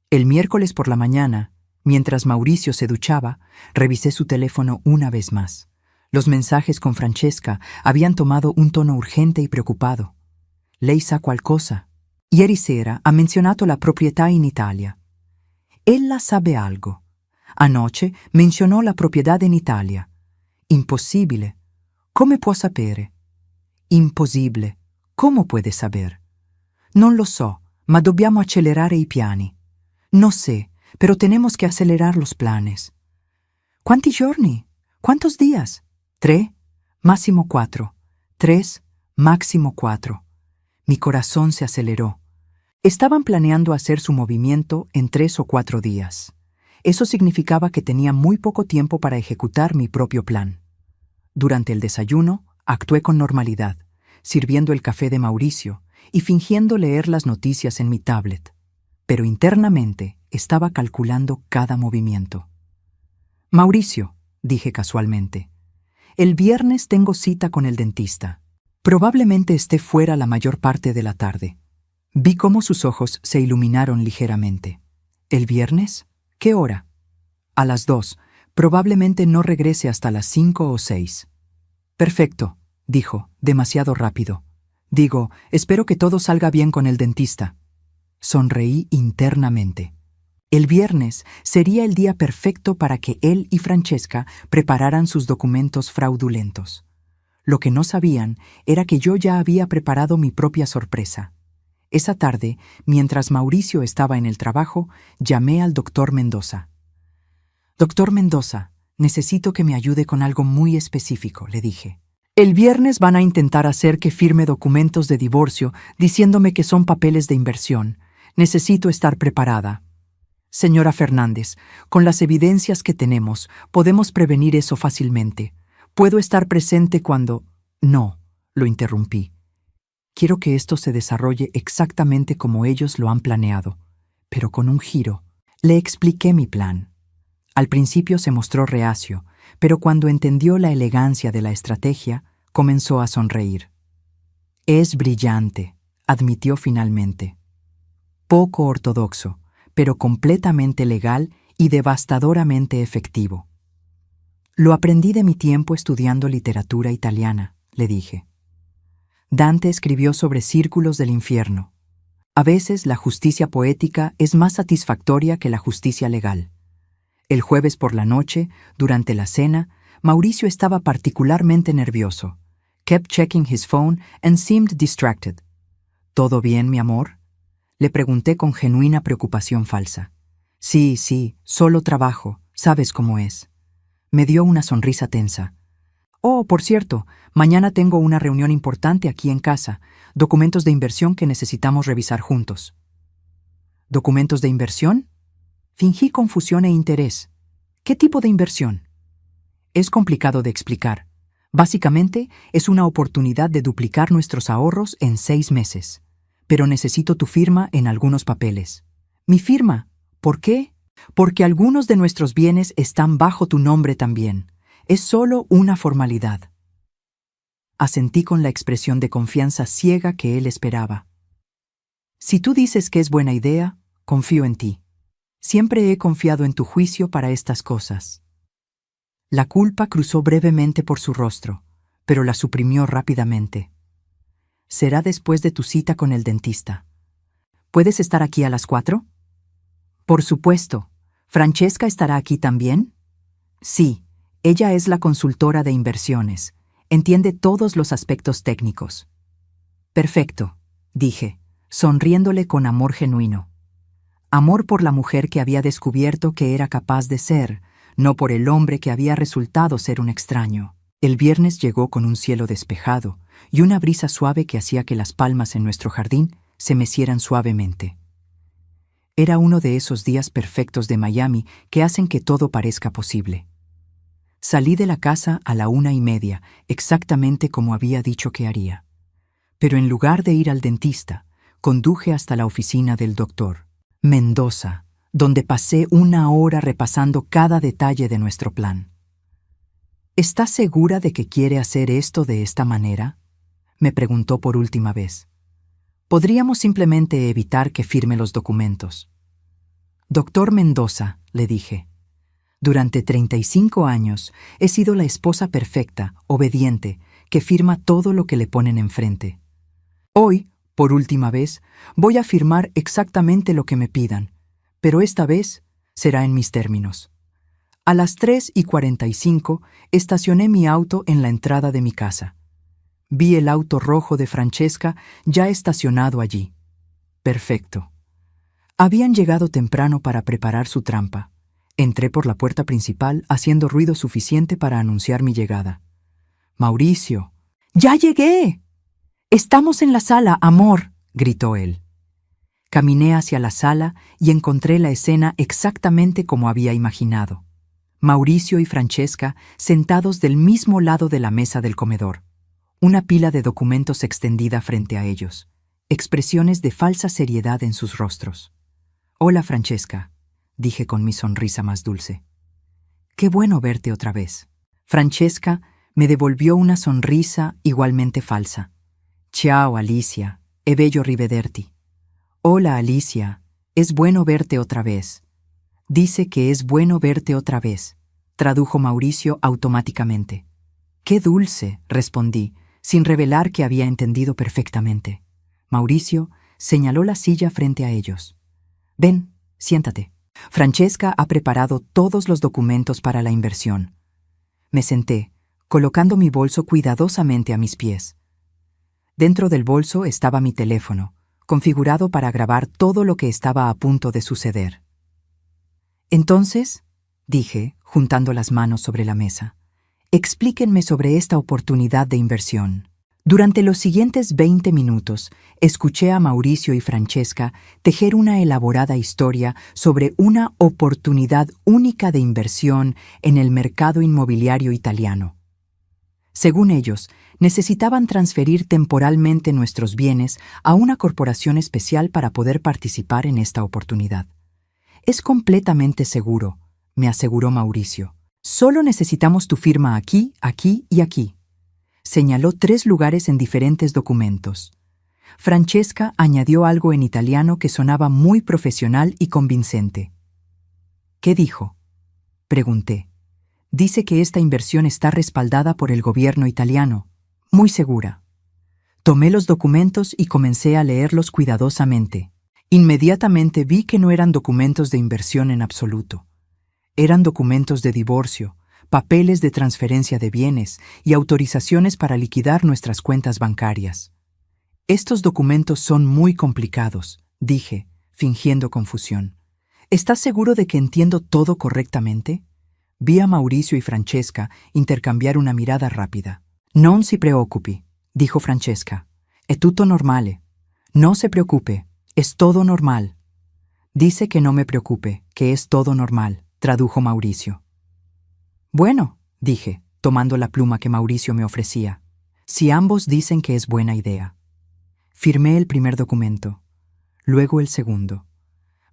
El miércoles por la mañana, mientras Mauricio se duchaba, revisé su teléfono una vez más. Los mensajes con Francesca habían tomado un tono urgente y preoccupado. Lei sa qualcosa? Ieri sera ha menzionato la proprietà in Italia. Ella sabe algo. Anoche menzionò la proprietà in Italia. Impossibile. Come può sapere? Impossibile. ¿Cómo puede saber? Non lo so, ma dobbiamo accelerare i piani. No sé, pero tenemos que acelerar los planes. ¿Quanti giorni? ¿Cuántos días? 3, máximo 4. 3, máximo 4. Mi corazón se aceleró. Estaban planeando hacer su movimiento en 3 o 4 días. Eso significaba que tenía muy poco tiempo para ejecutar mi propio plan. Durante el desayuno, actué con normalidad, sirviendo el café de Mauricio y fingiendo leer las noticias en mi tablet. Pero internamente estaba calculando cada movimiento. Mauricio, dije casualmente, el viernes tengo cita con el dentista. Probablemente esté fuera la mayor parte de la tarde. Vi cómo sus ojos se iluminaron ligeramente. ¿El viernes? ¿Qué hora? A las 2. Probablemente no regrese hasta las 5 o 6. Perfecto, dijo, demasiado rápido. Digo, espero que todo salga bien con el dentista. Sonreí internamente. El viernes sería el día perfecto para que él y Francesca prepararan sus documentos fraudulentos. Lo que no sabían era que yo ya había preparado mi propia sorpresa. Esa tarde, mientras Mauricio estaba en el trabajo, llamé al doctor Mendoza. «Doctor Mendoza, necesito que me ayude con algo muy específico», le dije. «El viernes van a intentar hacer que firme documentos de divorcio diciéndome que son papeles de inversión. Necesito estar preparada». «Señora Fernández, con las evidencias que tenemos, podemos prevenir eso fácilmente. ¿Puedo estar presente cuando...?» «No», lo interrumpí. «Quiero que esto se desarrolle exactamente como ellos lo han planeado, pero con un giro». Le expliqué mi plan. Al principio se mostró reacio, pero cuando entendió la elegancia de la estrategia, comenzó a sonreír. «Es brillante», admitió finalmente. «Poco ortodoxo, pero completamente legal y devastadoramente efectivo». «Lo aprendí de mi tiempo estudiando literatura italiana», le dije. Dante escribió sobre círculos del infierno. A veces la justicia poética es más satisfactoria que la justicia legal. El jueves por la noche, durante la cena, Mauricio estaba particularmente nervioso. Kept checking his phone and seemed distracted. «¿Todo bien, mi amor?», le pregunté con genuina preocupación falsa. Sí, solo trabajo, sabes cómo es». Me dio una sonrisa tensa. «Oh, por cierto, mañana tengo una reunión importante aquí en casa, documentos de inversión que necesitamos revisar juntos». «¿Documentos de inversión?». Fingí confusión e interés. «¿Qué tipo de inversión?». Es complicado de explicar. Básicamente, es una oportunidad de duplicar nuestros ahorros en 6 meses. Pero necesito tu firma en algunos papeles». «¿Mi firma? ¿Por qué?». «Porque algunos de nuestros bienes están bajo tu nombre también. Es solo una formalidad». Asentí con la expresión de confianza ciega que él esperaba. «Si tú dices que es buena idea, confío en ti. Siempre he confiado en tu juicio para estas cosas». La culpa cruzó brevemente por su rostro, pero la suprimió rápidamente. «Será después de tu cita con el dentista. ¿Puedes estar aquí a las 4? Por supuesto. ¿Francesca estará aquí también? Sí, ella es la consultora de inversiones. Entiende todos los aspectos técnicos. Perfecto, dije, sonriéndole con amor genuino. Amor por la mujer que había descubierto que era capaz de ser, no por el hombre que había resultado ser un extraño. El viernes llegó con un cielo despejado y una brisa suave que hacía que las palmas en nuestro jardín se mecieran suavemente. Era uno de esos días perfectos de Miami que hacen que todo parezca posible. Salí de la casa a la 1:30, exactamente como había dicho que haría. Pero en lugar de ir al dentista, conduje hasta la oficina del doctor Mendoza, donde pasé 1 hora repasando cada detalle de nuestro plan. ¿Estás segura de que quiere hacer esto de esta manera?, me preguntó por última vez. Podríamos simplemente evitar que firme los documentos. Doctor Mendoza, le dije, durante 35 años he sido la esposa perfecta, obediente, que firma todo lo que le ponen enfrente. Hoy, por última vez, voy a firmar exactamente lo que me pidan, pero esta vez será en mis términos. A las 3:45 estacioné mi auto en la entrada de mi casa. Vi el auto rojo de Francesca ya estacionado allí. Perfecto. Habían llegado temprano para preparar su trampa. Entré por la puerta principal haciendo ruido suficiente para anunciar mi llegada. «Mauricio». «¡Ya llegué! Estamos en la sala, amor», gritó él. Caminé hacia la sala y encontré la escena exactamente como había imaginado. Mauricio y Francesca sentados del mismo lado de la mesa del comedor. Una pila de documentos extendida frente a ellos. Expresiones de falsa seriedad en sus rostros. «Hola, Francesca», dije con mi sonrisa más dulce. «Qué bueno verte otra vez». Francesca me devolvió una sonrisa igualmente falsa. «Ciao, Alicia. È bello rivederti». «Hola, Alicia. Es bueno verte otra vez». «Dice que es bueno verte otra vez», tradujo Mauricio automáticamente. «Qué dulce», respondí, sin revelar que había entendido perfectamente. Mauricio señaló la silla frente a ellos. «Ven, siéntate. Francesca ha preparado todos los documentos para la inversión». Me senté, colocando mi bolso cuidadosamente a mis pies. Dentro del bolso estaba mi teléfono, configurado para grabar todo lo que estaba a punto de suceder. «Entonces», dije, juntando las manos sobre la mesa, «explíquenme sobre esta oportunidad de inversión». Durante los siguientes 20 minutos, escuché a Mauricio y Francesca tejer una elaborada historia sobre una oportunidad única de inversión en el mercado inmobiliario italiano. Según ellos, necesitaban transferir temporalmente nuestros bienes a una corporación especial para poder participar en esta oportunidad. «Es completamente seguro», me aseguró Mauricio. «Solo necesitamos tu firma aquí, aquí y aquí». Señaló 3 lugares en diferentes documentos. Francesca añadió algo en italiano que sonaba muy profesional y convincente. «¿Qué dijo?», pregunté. «Dice que esta inversión está respaldada por el gobierno italiano. Muy segura». Tomé los documentos y comencé a leerlos cuidadosamente. Inmediatamente vi que no eran documentos de inversión en absoluto. Eran documentos de divorcio, papeles de transferencia de bienes y autorizaciones para liquidar nuestras cuentas bancarias. «Estos documentos son muy complicados», dije, fingiendo confusión. «¿Estás seguro de que entiendo todo correctamente?». Vi a Mauricio y Francesca intercambiar una mirada rápida. «Non si preoccupi», dijo Francesca. «È tutto normale». «No se preocupe, es todo normal». «Dice que no me preocupe, que es todo normal», tradujo Mauricio. «Bueno», dije, tomando la pluma que Mauricio me ofrecía, «si ambos dicen que es buena idea». Firmé el primer documento, luego el segundo.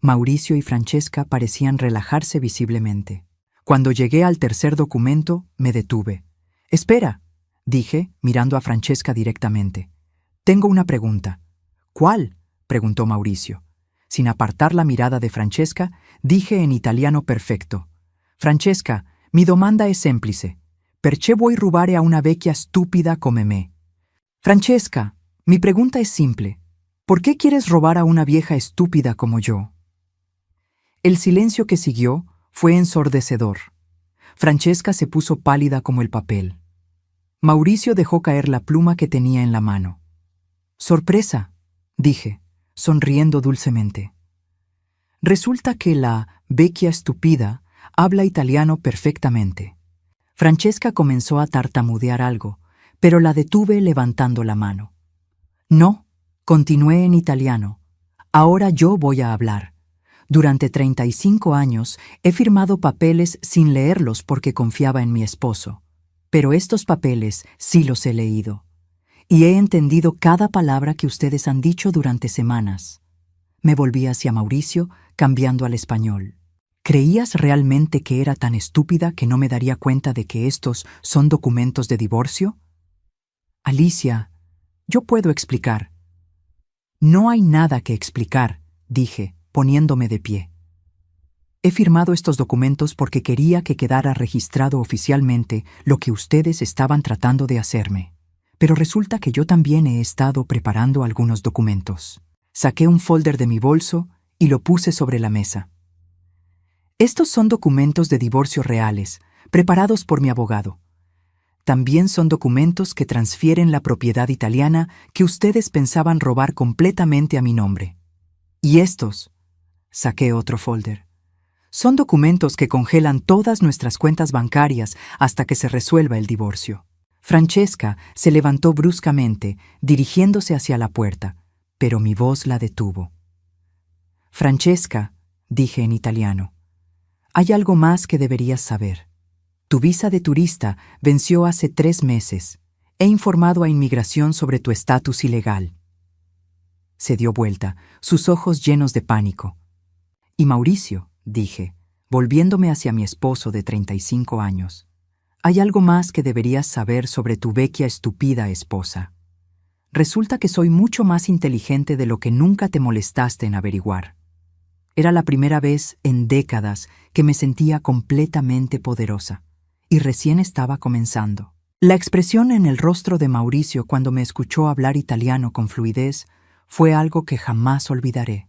Mauricio y Francesca parecían relajarse visiblemente. Cuando llegué al tercer documento, me detuve. «Espera», dije, mirando a Francesca directamente. «Tengo una pregunta». «¿Cuál?», preguntó Mauricio. Sin apartar la mirada de Francesca, dije en italiano perfecto. «Francesca, mi domanda è semplice. Perché vuoi rubare a una vecchia stupida come me?» «Francesca, mi pregunta es simple. ¿Por qué quieres robar a una vieja estúpida como yo? El silencio que siguió fue ensordecedor. Francesca se puso pálida como el papel. Mauricio dejó caer la pluma que tenía en la mano. «Sorpresa», dije, sonriendo dulcemente. Resulta que la vecchia estúpida habla italiano perfectamente. Francesca comenzó a tartamudear algo, pero la detuve levantando la mano. «No», continué en italiano. «Ahora yo voy a hablar. Durante 35 años he firmado papeles sin leerlos porque confiaba en mi esposo. Pero estos papeles sí los he leído. Y he entendido cada palabra que ustedes han dicho durante semanas». Me volví hacia Mauricio, cambiando al español. ¿Creías realmente que era tan estúpida que no me daría cuenta de que estos son documentos de divorcio? Alicia, yo puedo explicar. No hay nada que explicar, dije, poniéndome de pie. He firmado estos documentos porque quería que quedara registrado oficialmente lo que ustedes estaban tratando de hacerme. Pero resulta que yo también he estado preparando algunos documentos. Saqué un folder de mi bolso y lo puse sobre la mesa. Estos son documentos de divorcio reales, preparados por mi abogado. También son documentos que transfieren la propiedad italiana que ustedes pensaban robar completamente a mi nombre. Y estos, saqué otro folder, son documentos que congelan todas nuestras cuentas bancarias hasta que se resuelva el divorcio. Francesca se levantó bruscamente, dirigiéndose hacia la puerta, pero mi voz la detuvo. Francesca, dije en italiano, hay algo más que deberías saber. Tu visa de turista venció hace 3 meses. He informado a Inmigración sobre tu estatus ilegal. Se dio vuelta, sus ojos llenos de pánico. Y Mauricio, dije, volviéndome hacia mi esposo de 35 años, hay algo más que deberías saber sobre tu vecchia estúpida esposa. Resulta que soy mucho más inteligente de lo que nunca te molestaste en averiguar. Era la primera vez en décadas que me sentía completamente poderosa, y recién estaba comenzando. La expresión en el rostro de Mauricio cuando me escuchó hablar italiano con fluidez fue algo que jamás olvidaré.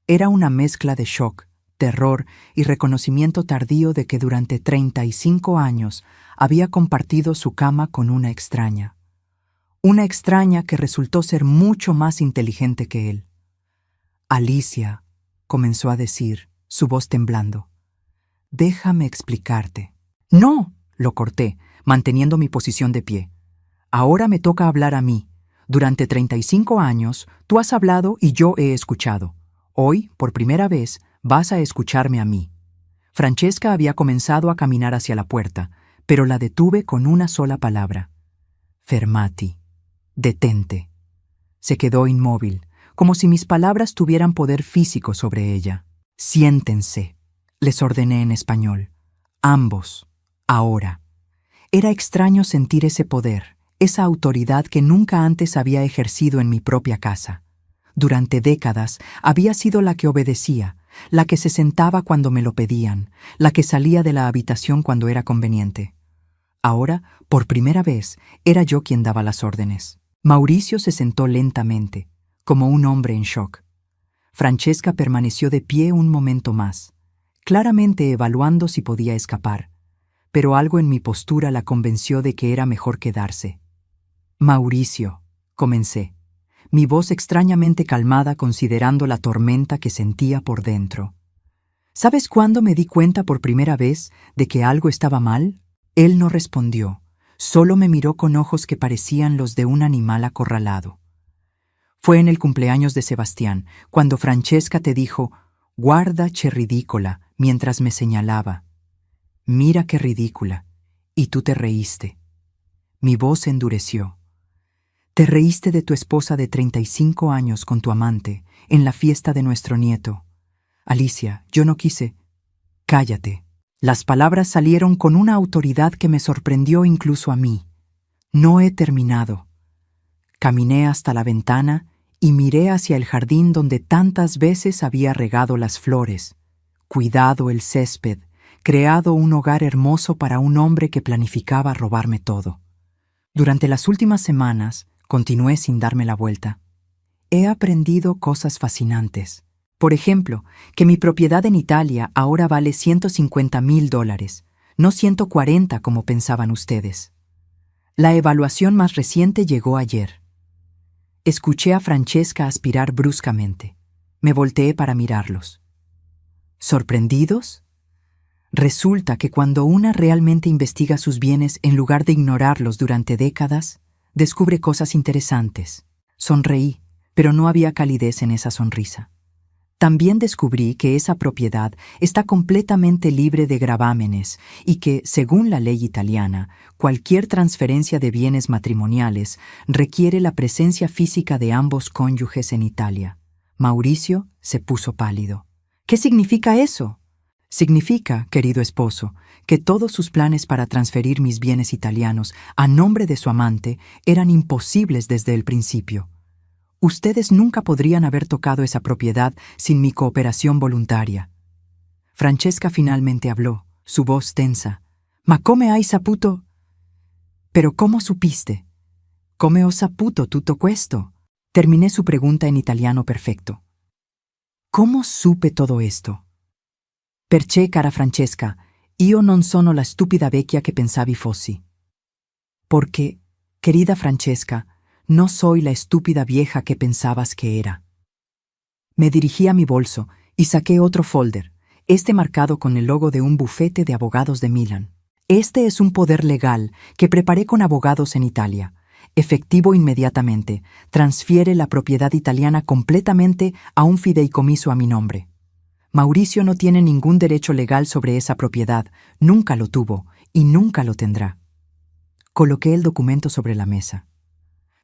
Era una mezcla de shock, terror y reconocimiento tardío de que durante 35 años había compartido su cama con una extraña. Una extraña que resultó ser mucho más inteligente que él. Alicia, comenzó a decir, su voz temblando. Déjame explicarte. No, lo corté, manteniendo mi posición de pie. Ahora me toca hablar a mí. Durante 35 años, tú has hablado y yo he escuchado. Hoy, por primera vez, vas a escucharme a mí. Francesca había comenzado a caminar hacia la puerta, pero la detuve con una sola palabra. Fermati. Detente. Se quedó inmóvil, como si mis palabras tuvieran poder físico sobre ella. Siéntense, les ordené en español. Ambos, ahora. Era extraño sentir ese poder, esa autoridad que nunca antes había ejercido en mi propia casa. Durante décadas había sido la que obedecía, la que se sentaba cuando me lo pedían, la que salía de la habitación cuando era conveniente. Ahora, por primera vez, era yo quien daba las órdenes. Mauricio se sentó lentamente, como un hombre en shock. Francesca permaneció de pie un momento más, claramente evaluando si podía escapar, pero algo en mi postura la convenció de que era mejor quedarse. Mauricio, comencé, mi voz extrañamente calmada considerando la tormenta que sentía por dentro. ¿Sabes cuándo me di cuenta por primera vez de que algo estaba mal? Él no respondió, solo me miró con ojos que parecían los de un animal acorralado. Fue en el cumpleaños de Sebastián, cuando Francesca te dijo, «Guarda, che ridícola», mientras me señalaba. «Mira qué ridícula», y tú te reíste. Mi voz endureció. Te reíste de tu esposa de 35 años con tu amante, en la fiesta de nuestro nieto. Alicia, yo no quise. Cállate. Las palabras salieron con una autoridad que me sorprendió incluso a mí. No he terminado. Caminé hasta la ventana y miré hacia el jardín donde tantas veces había regado las flores, cuidado el césped, creado un hogar hermoso para un hombre que planificaba robarme todo. Durante las últimas semanas, continué sin darme la vuelta. he aprendido cosas fascinantes. Por ejemplo, que mi propiedad en Italia ahora vale $150,000, no 140 como pensaban ustedes. La evaluación más reciente llegó ayer. Escuché a Francesca aspirar bruscamente. Me volteé para mirarlos. ¿Sorprendidos? Resulta que cuando una realmente investiga sus bienes en lugar de ignorarlos durante décadas, descubre cosas interesantes. Sonreí, pero no había calidez en esa sonrisa. También descubrí que esa propiedad está completamente libre de gravámenes y que, según la ley italiana, cualquier transferencia de bienes matrimoniales requiere la presencia física de ambos cónyuges en Italia. Mauricio se puso pálido. ¿Qué significa eso? Significa, querido esposo, que todos sus planes para transferir mis bienes italianos a nombre de su amante eran imposibles desde el principio. Ustedes nunca podrían haber tocado esa propiedad sin mi cooperación voluntaria. Francesca finalmente habló, su voz tensa. «Ma come hai saputo?» «¿Pero cómo supiste?» «Come ho saputo tutto questo?» Terminé su pregunta en italiano perfecto. «¿Cómo supe todo esto?» «Perché, cara Francesca, io non sono la stupida vecchia che pensavi fossi». «Porque, querida Francesca, no soy la estúpida vieja que pensabas que era». Me dirigí a mi bolso y saqué otro folder, este marcado con el logo de un bufete de abogados de Milán. Este es un poder legal que preparé con abogados en Italia. Efectivo inmediatamente, transfiere la propiedad italiana completamente a un fideicomiso a mi nombre. Mauricio no tiene ningún derecho legal sobre esa propiedad, nunca lo tuvo y nunca lo tendrá. Coloqué el documento sobre la mesa.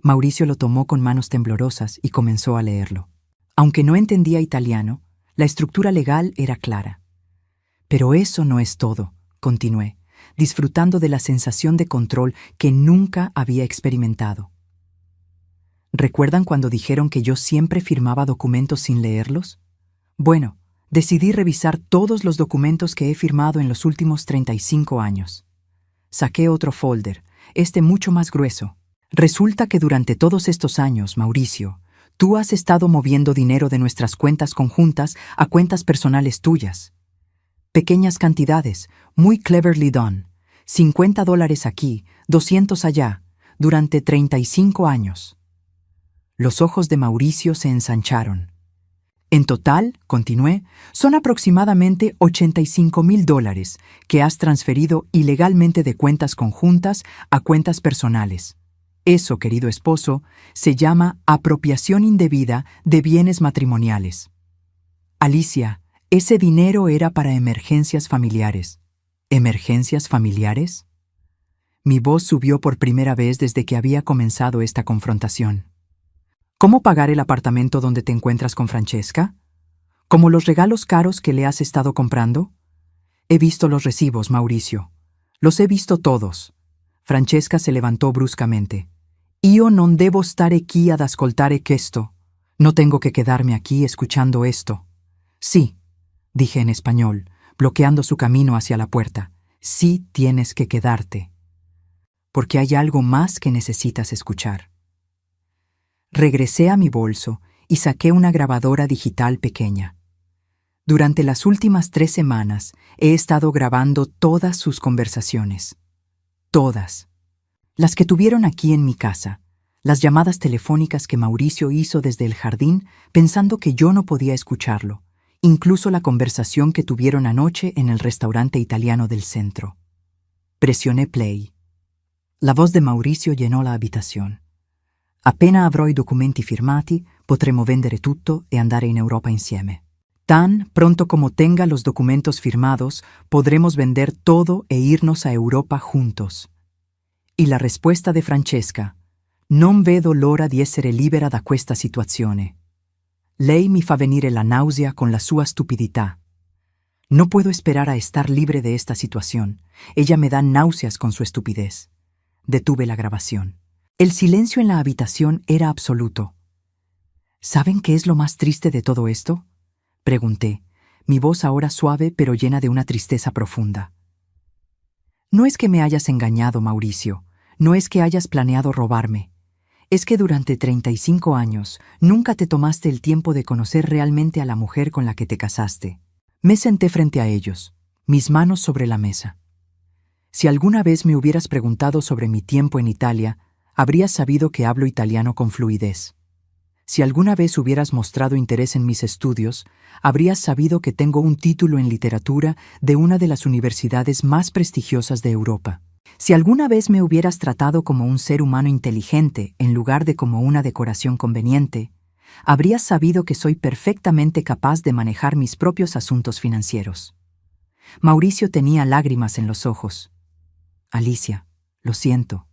Mauricio lo tomó con manos temblorosas y comenzó a leerlo. Aunque no entendía italiano, la estructura legal era clara. «Pero eso no es todo», continué, disfrutando de la sensación de control que nunca había experimentado. ¿Recuerdan cuando dijeron que yo siempre firmaba documentos sin leerlos? Bueno, decidí revisar todos los documentos que he firmado en los últimos 35 años. Saqué otro folder, este mucho más grueso. Resulta que durante todos estos años, Mauricio, tú has estado moviendo dinero de nuestras cuentas conjuntas a cuentas personales tuyas. Pequeñas cantidades, muy cleverly done. $50 aquí, 200 allá, durante 35 años. Los ojos de Mauricio se ensancharon. En total, continué, son aproximadamente $85,000 que has transferido ilegalmente de cuentas conjuntas a cuentas personales. Eso, querido esposo, se llama apropiación indebida de bienes matrimoniales. Alicia, ese dinero era para emergencias familiares. ¿Emergencias familiares? Mi voz subió por primera vez desde que había comenzado esta confrontación. ¿Cómo pagar el apartamento donde te encuentras con Francesca? ¿Como los regalos caros que le has estado comprando? He visto los recibos, Mauricio. Los he visto todos. Francesca se levantó bruscamente. Io non devo stare qui ad ascoltare questo. No tengo que quedarme aquí escuchando esto. Sí, dije en español, bloqueando su camino hacia la puerta. Sí tienes que quedarte. Porque hay algo más que necesitas escuchar. Regresé a mi bolso y saqué una grabadora digital pequeña. Durante las últimas 3 semanas he estado grabando todas sus conversaciones. Todas. Las que tuvieron aquí en mi casa, las llamadas telefónicas que Mauricio hizo desde el jardín pensando que yo no podía escucharlo, incluso la conversación que tuvieron anoche en el restaurante italiano del centro. Presioné play. La voz de Mauricio llenò la habitazione. Appena avrò i documenti firmati, potremo vendere tutto e andare in Europa insieme. Tan pronto como tenga los documentos firmados, podremos vender todo e irnos a Europa juntos. Y la respuesta de Francesca: «Non vedo l'ora di essere libera da questa situazione. Lei mi fa venire la nausea con la sua stupidità. No puedo esperar a estar libre de esta situación. Ella me da náuseas con su estupidez». Detuve la grabación. El silencio en la habitación era absoluto. ¿Saben qué es lo más triste de todo esto?, pregunté, mi voz ahora suave pero llena de una tristeza profunda. No es que me hayas engañado, Mauricio. No es que hayas planeado robarme. es que durante 35 años nunca te tomaste el tiempo de conocer realmente a la mujer con la que te casaste. Me senté frente a ellos, mis manos sobre la mesa. Si alguna vez me hubieras preguntado sobre mi tiempo en Italia, habrías sabido que hablo italiano con fluidez. Si alguna vez hubieras mostrado interés en mis estudios, habrías sabido que tengo un título en literatura de una de las universidades más prestigiosas de Europa. Si alguna vez me hubieras tratado como un ser humano inteligente en lugar de como una decoración conveniente, habrías sabido que soy perfectamente capaz de manejar mis propios asuntos financieros. Mauricio tenía lágrimas en los ojos. Alicia, lo siento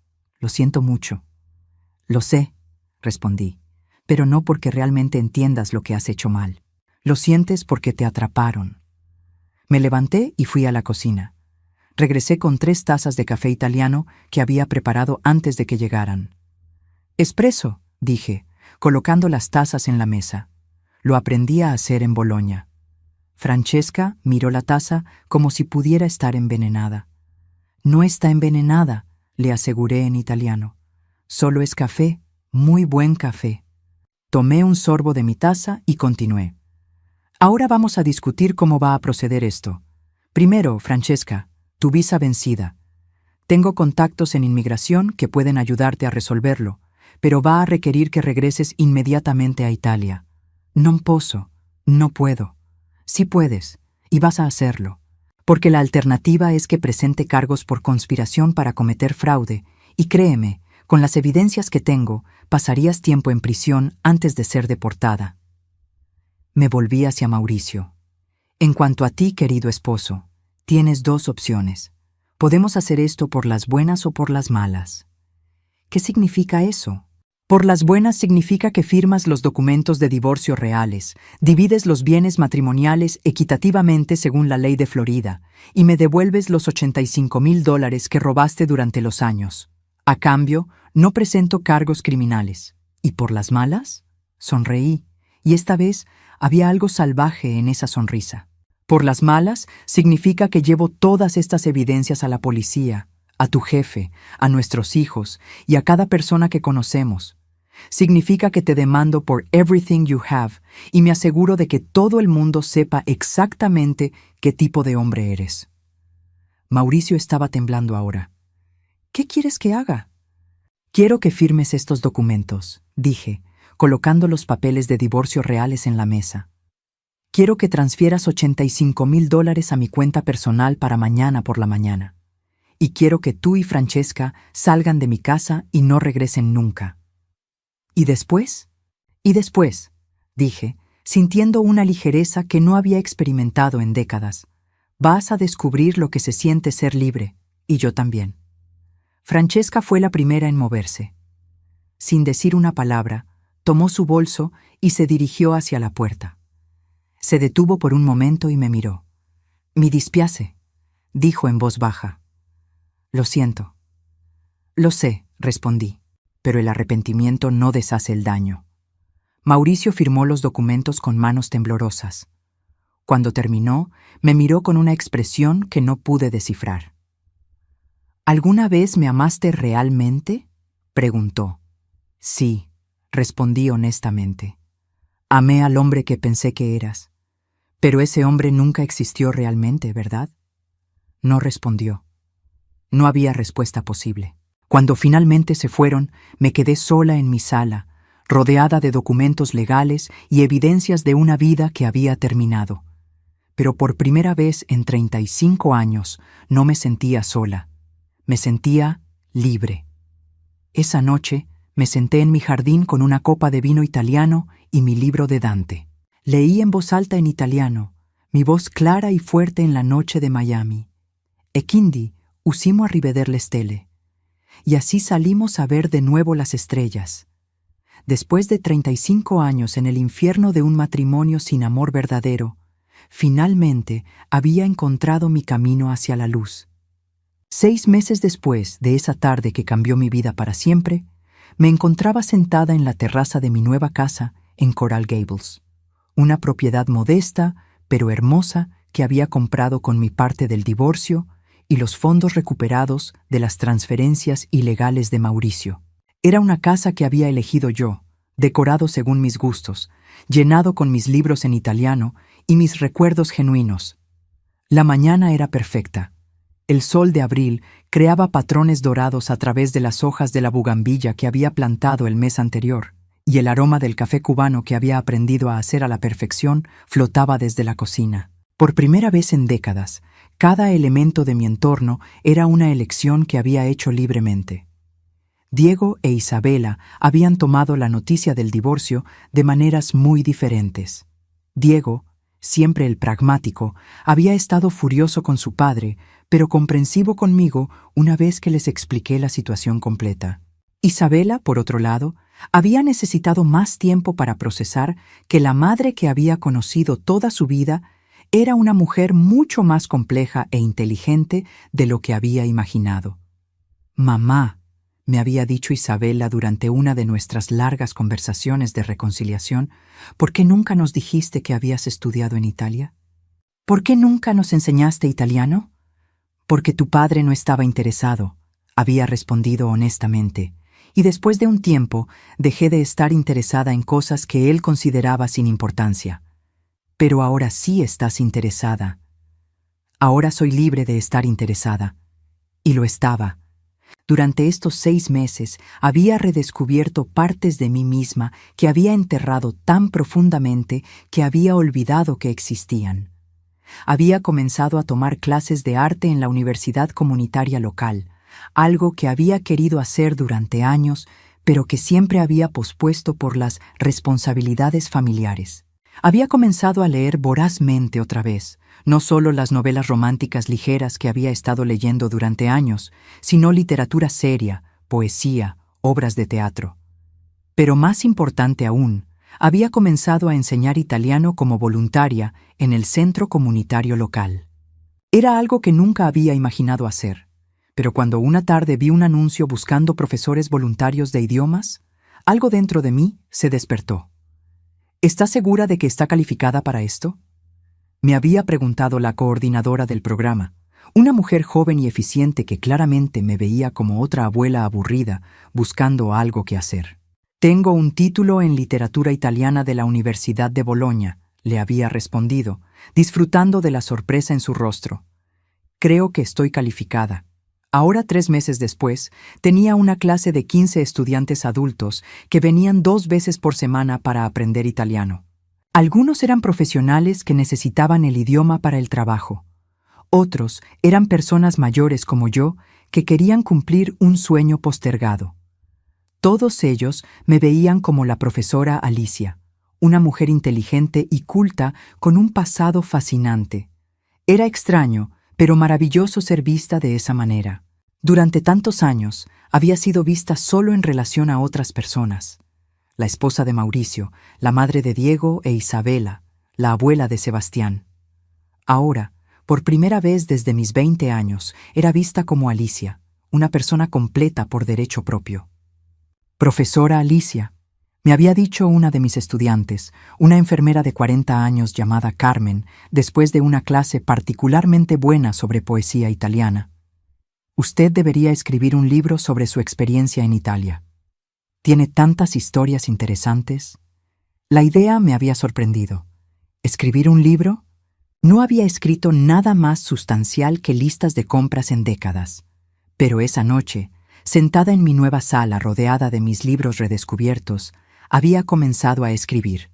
mucho. Lo sé, respondí, pero no porque realmente entiendas lo que has hecho mal. Lo sientes porque te atraparon. Me levanté y fui a la cocina. Regresé con 3 tazas de café italiano que había preparado antes de que llegaran. «Espresso», dije, colocando las tazas en la mesa. Lo aprendí a hacer en Bolonia. Francesca miró la taza como si pudiera estar envenenada. «No está envenenada», le aseguré en italiano. «Solo es café, muy buen café». Tomé un sorbo de mi taza y continué. «Ahora vamos a discutir cómo va a proceder esto. Primero, Francesca, tu visa vencida. Tengo contactos en inmigración que pueden ayudarte a resolverlo, pero va a requerir que regreses inmediatamente a Italia. Non posso, no puedo. Sí puedes, y vas a hacerlo, porque la alternativa es que presente cargos por conspiración para cometer fraude, y créeme, con las evidencias que tengo, pasarías tiempo en prisión antes de ser deportada». Me volví hacia Mauricio. «En cuanto a ti, querido esposo, tienes 2 opciones. Podemos hacer esto por las buenas o por las malas». «¿Qué significa eso?» «Por las buenas significa que firmas los documentos de divorcio reales, divides los bienes matrimoniales equitativamente según la ley de Florida, y me devuelves los $85,000 que robaste durante los años. A cambio, no presento cargos criminales». «¿Y por las malas?» Sonreí, y esta vez había algo salvaje en esa sonrisa. «Por las malas significa que llevo todas estas evidencias a la policía, a tu jefe, a nuestros hijos y a cada persona que conocemos. Significa que te demando por everything you have y me aseguro de que todo el mundo sepa exactamente qué tipo de hombre eres». Mauricio estaba temblando ahora. «¿Qué quieres que haga?» «Quiero que firmes estos documentos», dije, colocando los papeles de divorcio reales en la mesa. «Quiero que transfieras $85,000 a mi cuenta personal para mañana por la mañana. Y quiero que tú y Francesca salgan de mi casa y no regresen nunca». «¿Y después?» «Y después», dije, sintiendo una ligereza que no había experimentado en décadas. «Vas a descubrir lo que se siente ser libre, y yo también». Francesca fue la primera en moverse. Sin decir una palabra, tomó su bolso y se dirigió hacia la puerta. Se detuvo por un momento y me miró. «Mi dispiace», dijo en voz baja. «Lo siento». «Lo sé», respondí, «pero el arrepentimiento no deshace el daño». Mauricio firmó los documentos con manos temblorosas. Cuando terminó, me miró con una expresión que no pude descifrar. «¿Alguna vez me amaste realmente?», preguntó. «Sí», respondí honestamente. «Amé al hombre que pensé que eras. Pero ese hombre nunca existió realmente, ¿verdad?». No respondió. No había respuesta posible. Cuando finalmente se fueron, me quedé sola en mi sala, rodeada de documentos legales y evidencias de una vida que había terminado. Pero por primera vez en 35 años no me sentía sola. Me sentía libre. Esa noche me senté en mi jardín con una copa de vino italiano y mi libro de Dante. Leí en voz alta en italiano, mi voz clara y fuerte en la noche de Miami. «E quindi uscimo a riveder le stelle». Y así salimos a ver de nuevo las estrellas. Después de 35 años en el infierno de un matrimonio sin amor verdadero, finalmente había encontrado mi camino hacia la luz. 6 meses después de esa tarde que cambió mi vida para siempre, me encontraba sentada en la terraza de mi nueva casa en Coral Gables, una propiedad modesta pero hermosa que había comprado con mi parte del divorcio y los fondos recuperados de las transferencias ilegales de Mauricio. Era una casa que había elegido yo, decorado según mis gustos, llenado con mis libros en italiano y mis recuerdos genuinos. La mañana era perfecta. El sol de abril creaba patrones dorados a través de las hojas de la bugambilla que había plantado el mes anterior, y el aroma del café cubano que había aprendido a hacer a la perfección flotaba desde la cocina. Por primera vez en décadas, cada elemento de mi entorno era una elección que había hecho libremente. Diego e Isabela habían tomado la noticia del divorcio de maneras muy diferentes. Diego, siempre el pragmático, había estado furioso con su padre, pero comprensivo conmigo una vez que les expliqué la situación completa. Isabela, por otro lado, había necesitado más tiempo para procesar que la madre que había conocido toda su vida era una mujer mucho más compleja e inteligente de lo que había imaginado. «Mamá», me había dicho Isabela durante una de nuestras largas conversaciones de reconciliación, ¿por qué nunca nos dijiste que habías estudiado en Italia? ¿Por qué nunca nos enseñaste italiano? Porque tu padre no estaba interesado, había respondido honestamente, y después de un tiempo dejé de estar interesada en cosas que él consideraba sin importancia. Pero ahora sí estás interesada. Ahora soy libre de estar interesada. Y lo estaba. Durante estos 6 meses había redescubierto partes de mí misma que había enterrado tan profundamente que había olvidado que existían. Había comenzado a tomar clases de arte en la universidad comunitaria local, algo que había querido hacer durante años, pero que siempre había pospuesto por las responsabilidades familiares. Había comenzado a leer vorazmente otra vez, no solo las novelas románticas ligeras que había estado leyendo durante años, sino literatura seria, poesía, obras de teatro. Pero más importante aún, había comenzado a enseñar italiano como voluntaria en el centro comunitario local. Era algo que nunca había imaginado hacer, pero cuando una tarde vi un anuncio buscando profesores voluntarios de idiomas, algo dentro de mí se despertó. ¿Estás segura de que está calificada para esto?, me había preguntado la coordinadora del programa, una mujer joven y eficiente que claramente me veía como otra abuela aburrida buscando algo que hacer. Tengo un título en literatura italiana de la Universidad de Bolonia, le había respondido, disfrutando de la sorpresa en su rostro. Creo que estoy calificada. Ahora, 3 meses después, tenía una clase de 15 estudiantes adultos que venían 2 veces por semana para aprender italiano. Algunos eran profesionales que necesitaban el idioma para el trabajo. Otros eran personas mayores como yo que querían cumplir un sueño postergado. Todos ellos me veían como la profesora Alicia, una mujer inteligente y culta con un pasado fascinante. Era extraño, pero maravilloso ser vista de esa manera. Durante tantos años había sido vista solo en relación a otras personas. La esposa de Mauricio, la madre de Diego e Isabela, la abuela de Sebastián. Ahora, por primera vez desde mis 20 años, era vista como Alicia, una persona completa por derecho propio. Profesora Alicia, me había dicho una de mis estudiantes, una enfermera de 40 años llamada Carmen, después de una clase particularmente buena sobre poesía italiana. Usted debería escribir un libro sobre su experiencia en Italia. Tiene tantas historias interesantes. La idea me había sorprendido. ¿Escribir un libro? No había escrito nada más sustancial que listas de compras en décadas. Pero esa noche, sentada en mi nueva sala rodeada de mis libros redescubiertos, había comenzado a escribir.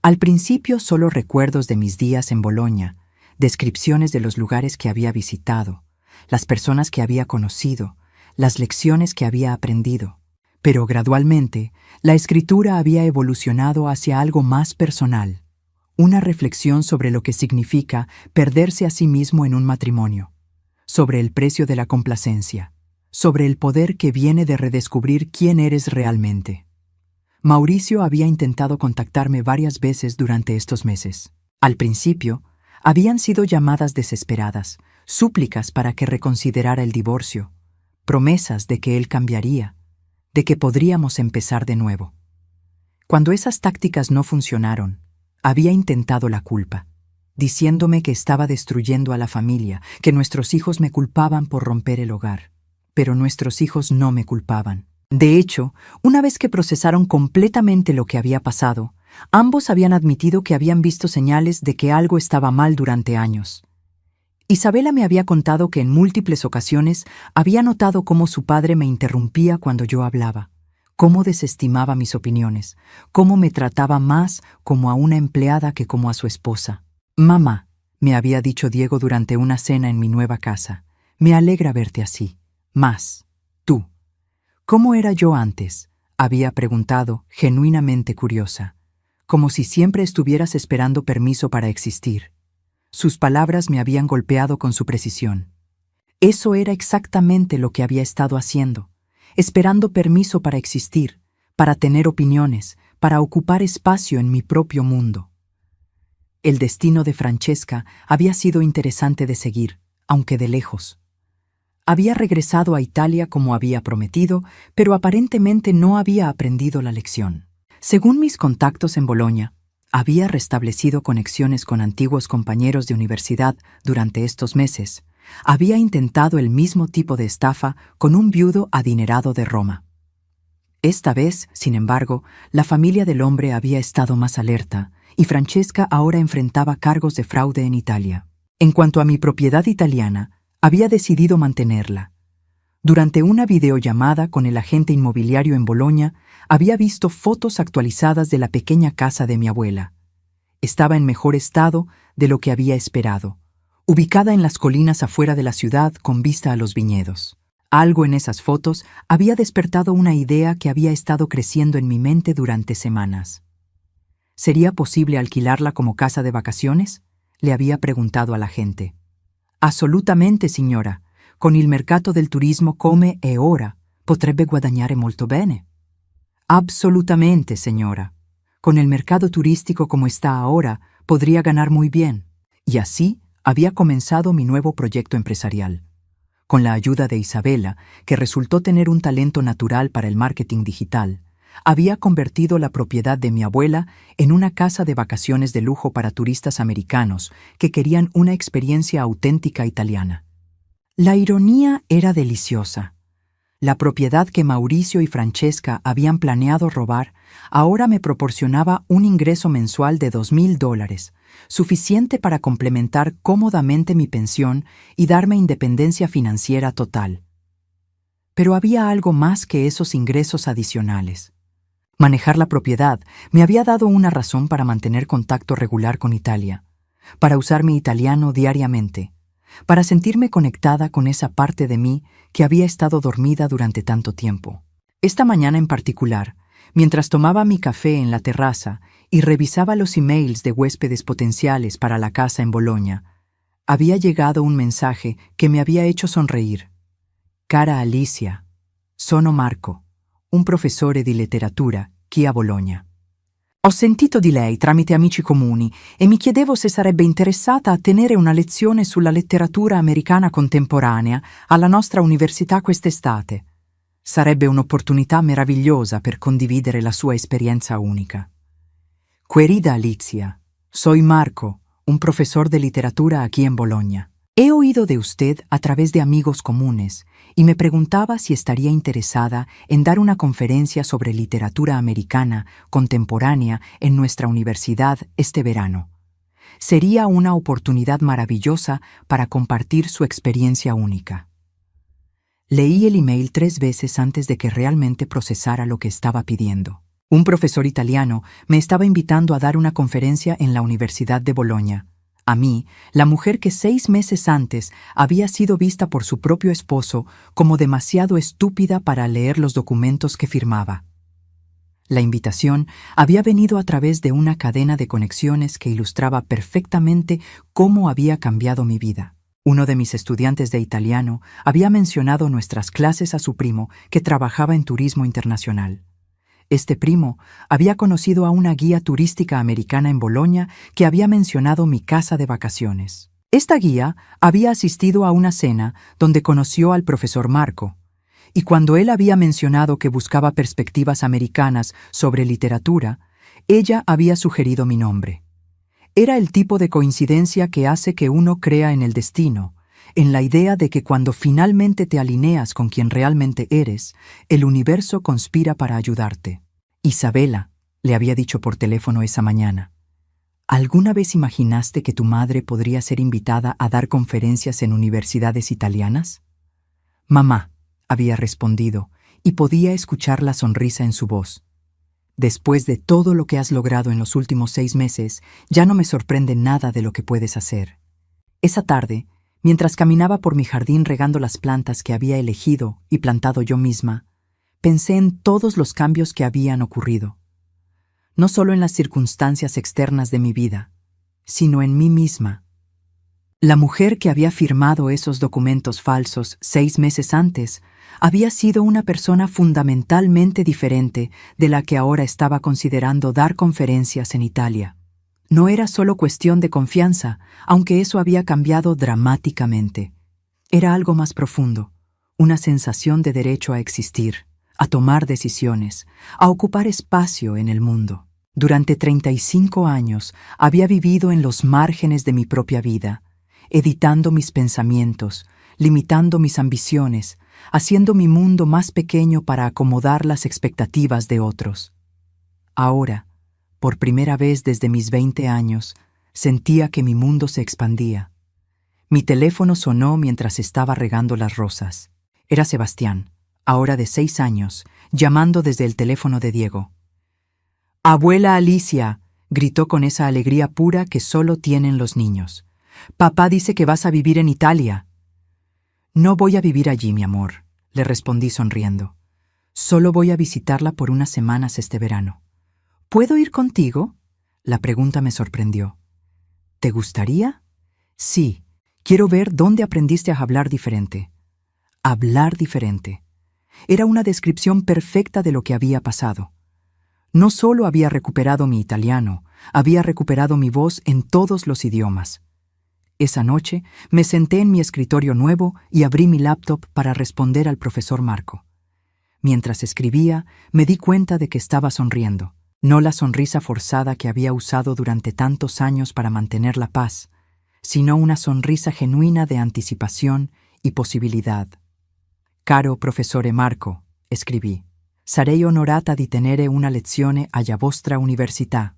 Al principio solo recuerdos de mis días en Bolonia, descripciones de los lugares que había visitado, las personas que había conocido, las lecciones que había aprendido. Pero gradualmente, la escritura había evolucionado hacia algo más personal, una reflexión sobre lo que significa perderse a sí mismo en un matrimonio, sobre el precio de la complacencia, sobre el poder que viene de redescubrir quién eres realmente. Mauricio había intentado contactarme varias veces durante estos meses. Al principio, habían sido llamadas desesperadas, súplicas para que reconsiderara el divorcio, promesas de que él cambiaría, de que podríamos empezar de nuevo. Cuando esas tácticas no funcionaron, había intentado la culpa, diciéndome que estaba destruyendo a la familia, que nuestros hijos me culpaban por romper el hogar. Pero nuestros hijos no me culpaban. De hecho, una vez que procesaron completamente lo que había pasado, ambos habían admitido que habían visto señales de que algo estaba mal durante años. Isabela me había contado que en múltiples ocasiones había notado cómo su padre me interrumpía cuando yo hablaba, cómo desestimaba mis opiniones, cómo me trataba más como a una empleada que como a su esposa. «Mamá», me había dicho Diego durante una cena en mi nueva casa, «me alegra verte así. Más. Tú». «¿Cómo era yo antes?», había preguntado, genuinamente curiosa, como si siempre estuvieras esperando permiso para existir. Sus palabras me habían golpeado con su precisión. Eso era exactamente lo que había estado haciendo, esperando permiso para existir, para tener opiniones, para ocupar espacio en mi propio mundo. El destino de Francesca había sido interesante de seguir, aunque de lejos. Había regresado a Italia como había prometido, pero aparentemente no había aprendido la lección. Según mis contactos en Bolonia, había restablecido conexiones con antiguos compañeros de universidad durante estos meses. Había intentado el mismo tipo de estafa con un viudo adinerado de Roma. Esta vez, sin embargo, la familia del hombre había estado más alerta y Francesca ahora enfrentaba cargos de fraude en Italia. En cuanto a mi propiedad italiana, había decidido mantenerla. Durante una videollamada con el agente inmobiliario en Bolonia, había visto fotos actualizadas de la pequeña casa de mi abuela. Estaba en mejor estado de lo que había esperado, ubicada en las colinas afuera de la ciudad con vista a los viñedos. Algo en esas fotos había despertado una idea que había estado creciendo en mi mente durante semanas. ¿Sería posible alquilarla como casa de vacaciones?, le había preguntado a la agente. «Assolutamente, signora. Con il mercato del turismo come è ora, potrebbe guadagnare molto bene». «Absolutamente, señora. Con el mercado turístico como está ahora, podría ganar muy bien». Y así había comenzado mi nuevo proyecto empresarial. Con la ayuda de Isabela, que resultó tener un talento natural para el marketing digital, había convertido la propiedad de mi abuela en una casa de vacaciones de lujo para turistas americanos que querían una experiencia auténtica italiana. La ironía era deliciosa. La propiedad que Mauricio y Francesca habían planeado robar ahora me proporcionaba un ingreso mensual de $2,000, suficiente para complementar cómodamente mi pensión y darme independencia financiera total. Pero había algo más que esos ingresos adicionales. Manejar la propiedad me había dado una razón para mantener contacto regular con Italia, para usar mi italiano diariamente, para sentirme conectada con esa parte de mí que había estado dormida durante tanto tiempo. Esta mañana en particular, mientras tomaba mi café en la terraza y revisaba los emails de huéspedes potenciales para la casa en Bolonia, había llegado un mensaje que me había hecho sonreír. «Cara Alicia, sono Marco, un professore di letteratura qui a Bologna. Ho sentito di lei tramite amici comuni e mi chiedevo se sarebbe interessata a tenere una lezione sulla letteratura americana contemporanea alla nostra università quest'estate. Sarebbe un'opportunità meravigliosa per condividere la sua esperienza única. Querida Alicia, soy Marco, un profesor de literatura aquí en Bologna. He oído de usted a través de amigos comunes y me preguntaba si estaría interesada en dar una conferencia sobre literatura americana contemporánea en nuestra universidad este verano. Sería una oportunidad maravillosa para compartir su experiencia única». Leí el email 3 veces antes de que realmente procesara lo que estaba pidiendo. Un profesor italiano me estaba invitando a dar una conferencia en la Universidad de Bolonia. A mí, la mujer que 6 meses antes había sido vista por su propio esposo como demasiado estúpida para leer los documentos que firmaba. La invitación había venido a través de una cadena de conexiones que ilustraba perfectamente cómo había cambiado mi vida. Uno de mis estudiantes de italiano había mencionado nuestras clases a su primo que trabajaba en turismo internacional. Este primo había conocido a una guía turística americana en Bolonia que había mencionado mi casa de vacaciones. Esta guía había asistido a una cena donde conoció al profesor Marco, y cuando él había mencionado que buscaba perspectivas americanas sobre literatura, ella había sugerido mi nombre. Era el tipo de coincidencia que hace que uno crea en el destino, en la idea de que cuando finalmente te alineas con quien realmente eres, el universo conspira para ayudarte. Isabela, le había dicho por teléfono esa mañana, ¿alguna vez imaginaste que tu madre podría ser invitada a dar conferencias en universidades italianas? Mamá, había respondido, y podía escuchar la sonrisa en su voz. Después de todo lo que has logrado en los últimos 6 meses, ya no me sorprende nada de lo que puedes hacer. Esa tarde, mientras caminaba por mi jardín regando las plantas que había elegido y plantado yo misma, pensé en todos los cambios que habían ocurrido. No solo en las circunstancias externas de mi vida, sino en mí misma. La mujer que había firmado esos documentos falsos 6 meses antes había sido una persona fundamentalmente diferente de la que ahora estaba considerando dar conferencias en Italia. No era solo cuestión de confianza, aunque eso había cambiado dramáticamente. Era algo más profundo, una sensación de derecho a existir, a tomar decisiones, a ocupar espacio en el mundo. Durante 35 años había vivido en los márgenes de mi propia vida, editando mis pensamientos, limitando mis ambiciones, haciendo mi mundo más pequeño para acomodar las expectativas de otros. Ahora, por primera vez desde mis 20 años, sentía que mi mundo se expandía. Mi teléfono sonó mientras estaba regando las rosas. Era Sebastián, ahora de 6 años, llamando desde el teléfono de Diego. «Abuela Alicia», gritó con esa alegría pura que solo tienen los niños. «Papá dice que vas a vivir en Italia». «No voy a vivir allí, mi amor», le respondí sonriendo. «Solo voy a visitarla por unas semanas este verano». «¿Puedo ir contigo?», la pregunta me sorprendió. «¿Te gustaría?». «Sí, quiero ver dónde aprendiste a hablar diferente». Hablar diferente. Era una descripción perfecta de lo que había pasado. No solo había recuperado mi italiano, había recuperado mi voz en todos los idiomas. Esa noche me senté en mi escritorio nuevo y abrí mi laptop para responder al profesor Marco. Mientras escribía, me di cuenta de que estaba sonriendo, no la sonrisa forzada que había usado durante tantos años para mantener la paz, sino una sonrisa genuina de anticipación y posibilidad. «Caro professore Marco», escribí, «sarei onorata di tenere una lezione alla vostra università.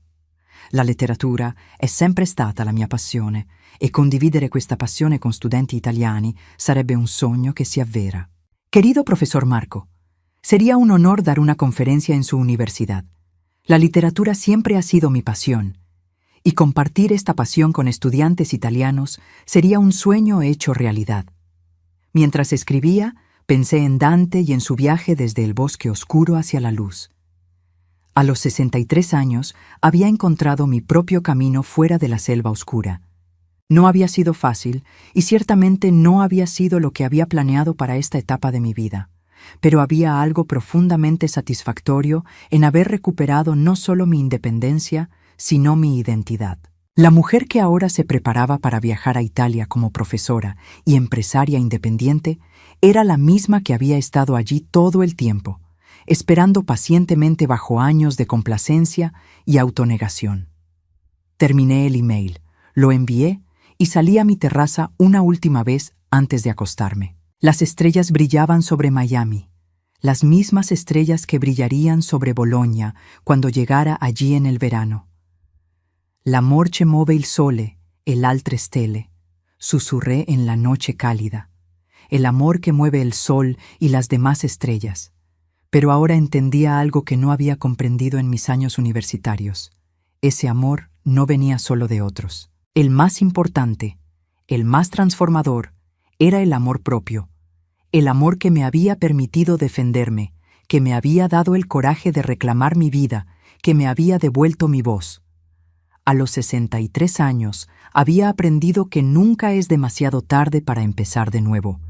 La letteratura è sempre stata la mia passione e condividere questa passione con studenti italiani sarebbe un sogno che si avvera». «Querido profesor Marco, sería un honor dar una conferencia en su universidad. La literatura siempre ha sido mi pasión, y compartir esta pasión con estudiantes italianos sería un sueño hecho realidad». Mientras escribía, pensé en Dante y en su viaje desde el bosque oscuro hacia la luz. A los 63 años había encontrado mi propio camino fuera de la selva oscura. No había sido fácil y ciertamente no había sido lo que había planeado para esta etapa de mi vida, pero había algo profundamente satisfactorio en haber recuperado no solo mi independencia, sino mi identidad. La mujer que ahora se preparaba para viajar a Italia como profesora y empresaria independiente era la misma que había estado allí todo el tiempo, esperando pacientemente bajo años de complacencia y autonegación. Terminé el email, lo envié y salí a mi terraza una última vez antes de acostarme. Las estrellas brillaban sobre Miami, las mismas estrellas que brillarían sobre Bologna cuando llegara allí en el verano. «L'amor che muove il sole e l'altre stelle», susurré en la noche cálida. El amor que mueve el sol y las demás estrellas. Pero ahora entendía algo que no había comprendido en mis años universitarios. Ese amor no venía solo de otros. El más importante, el más transformador, era el amor propio. El amor que me había permitido defenderme, que me había dado el coraje de reclamar mi vida, que me había devuelto mi voz. A los 63 años había aprendido que nunca es demasiado tarde para empezar de nuevo.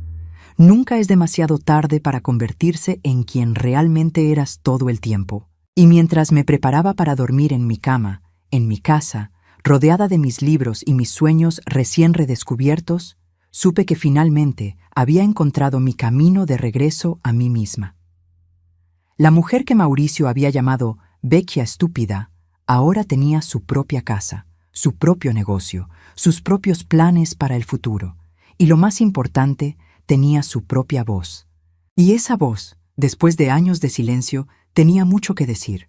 Nunca es demasiado tarde para convertirse en quien realmente eras todo el tiempo. Y mientras me preparaba para dormir en mi cama, en mi casa, rodeada de mis libros y mis sueños recién redescubiertos, supe que finalmente había encontrado mi camino de regreso a mí misma. La mujer que Mauricio había llamado vecchia estúpida ahora tenía su propia casa, su propio negocio, sus propios planes para el futuro, Y lo más importante, tenía su propia voz. Y esa voz, después de años de silencio, tenía mucho que decir.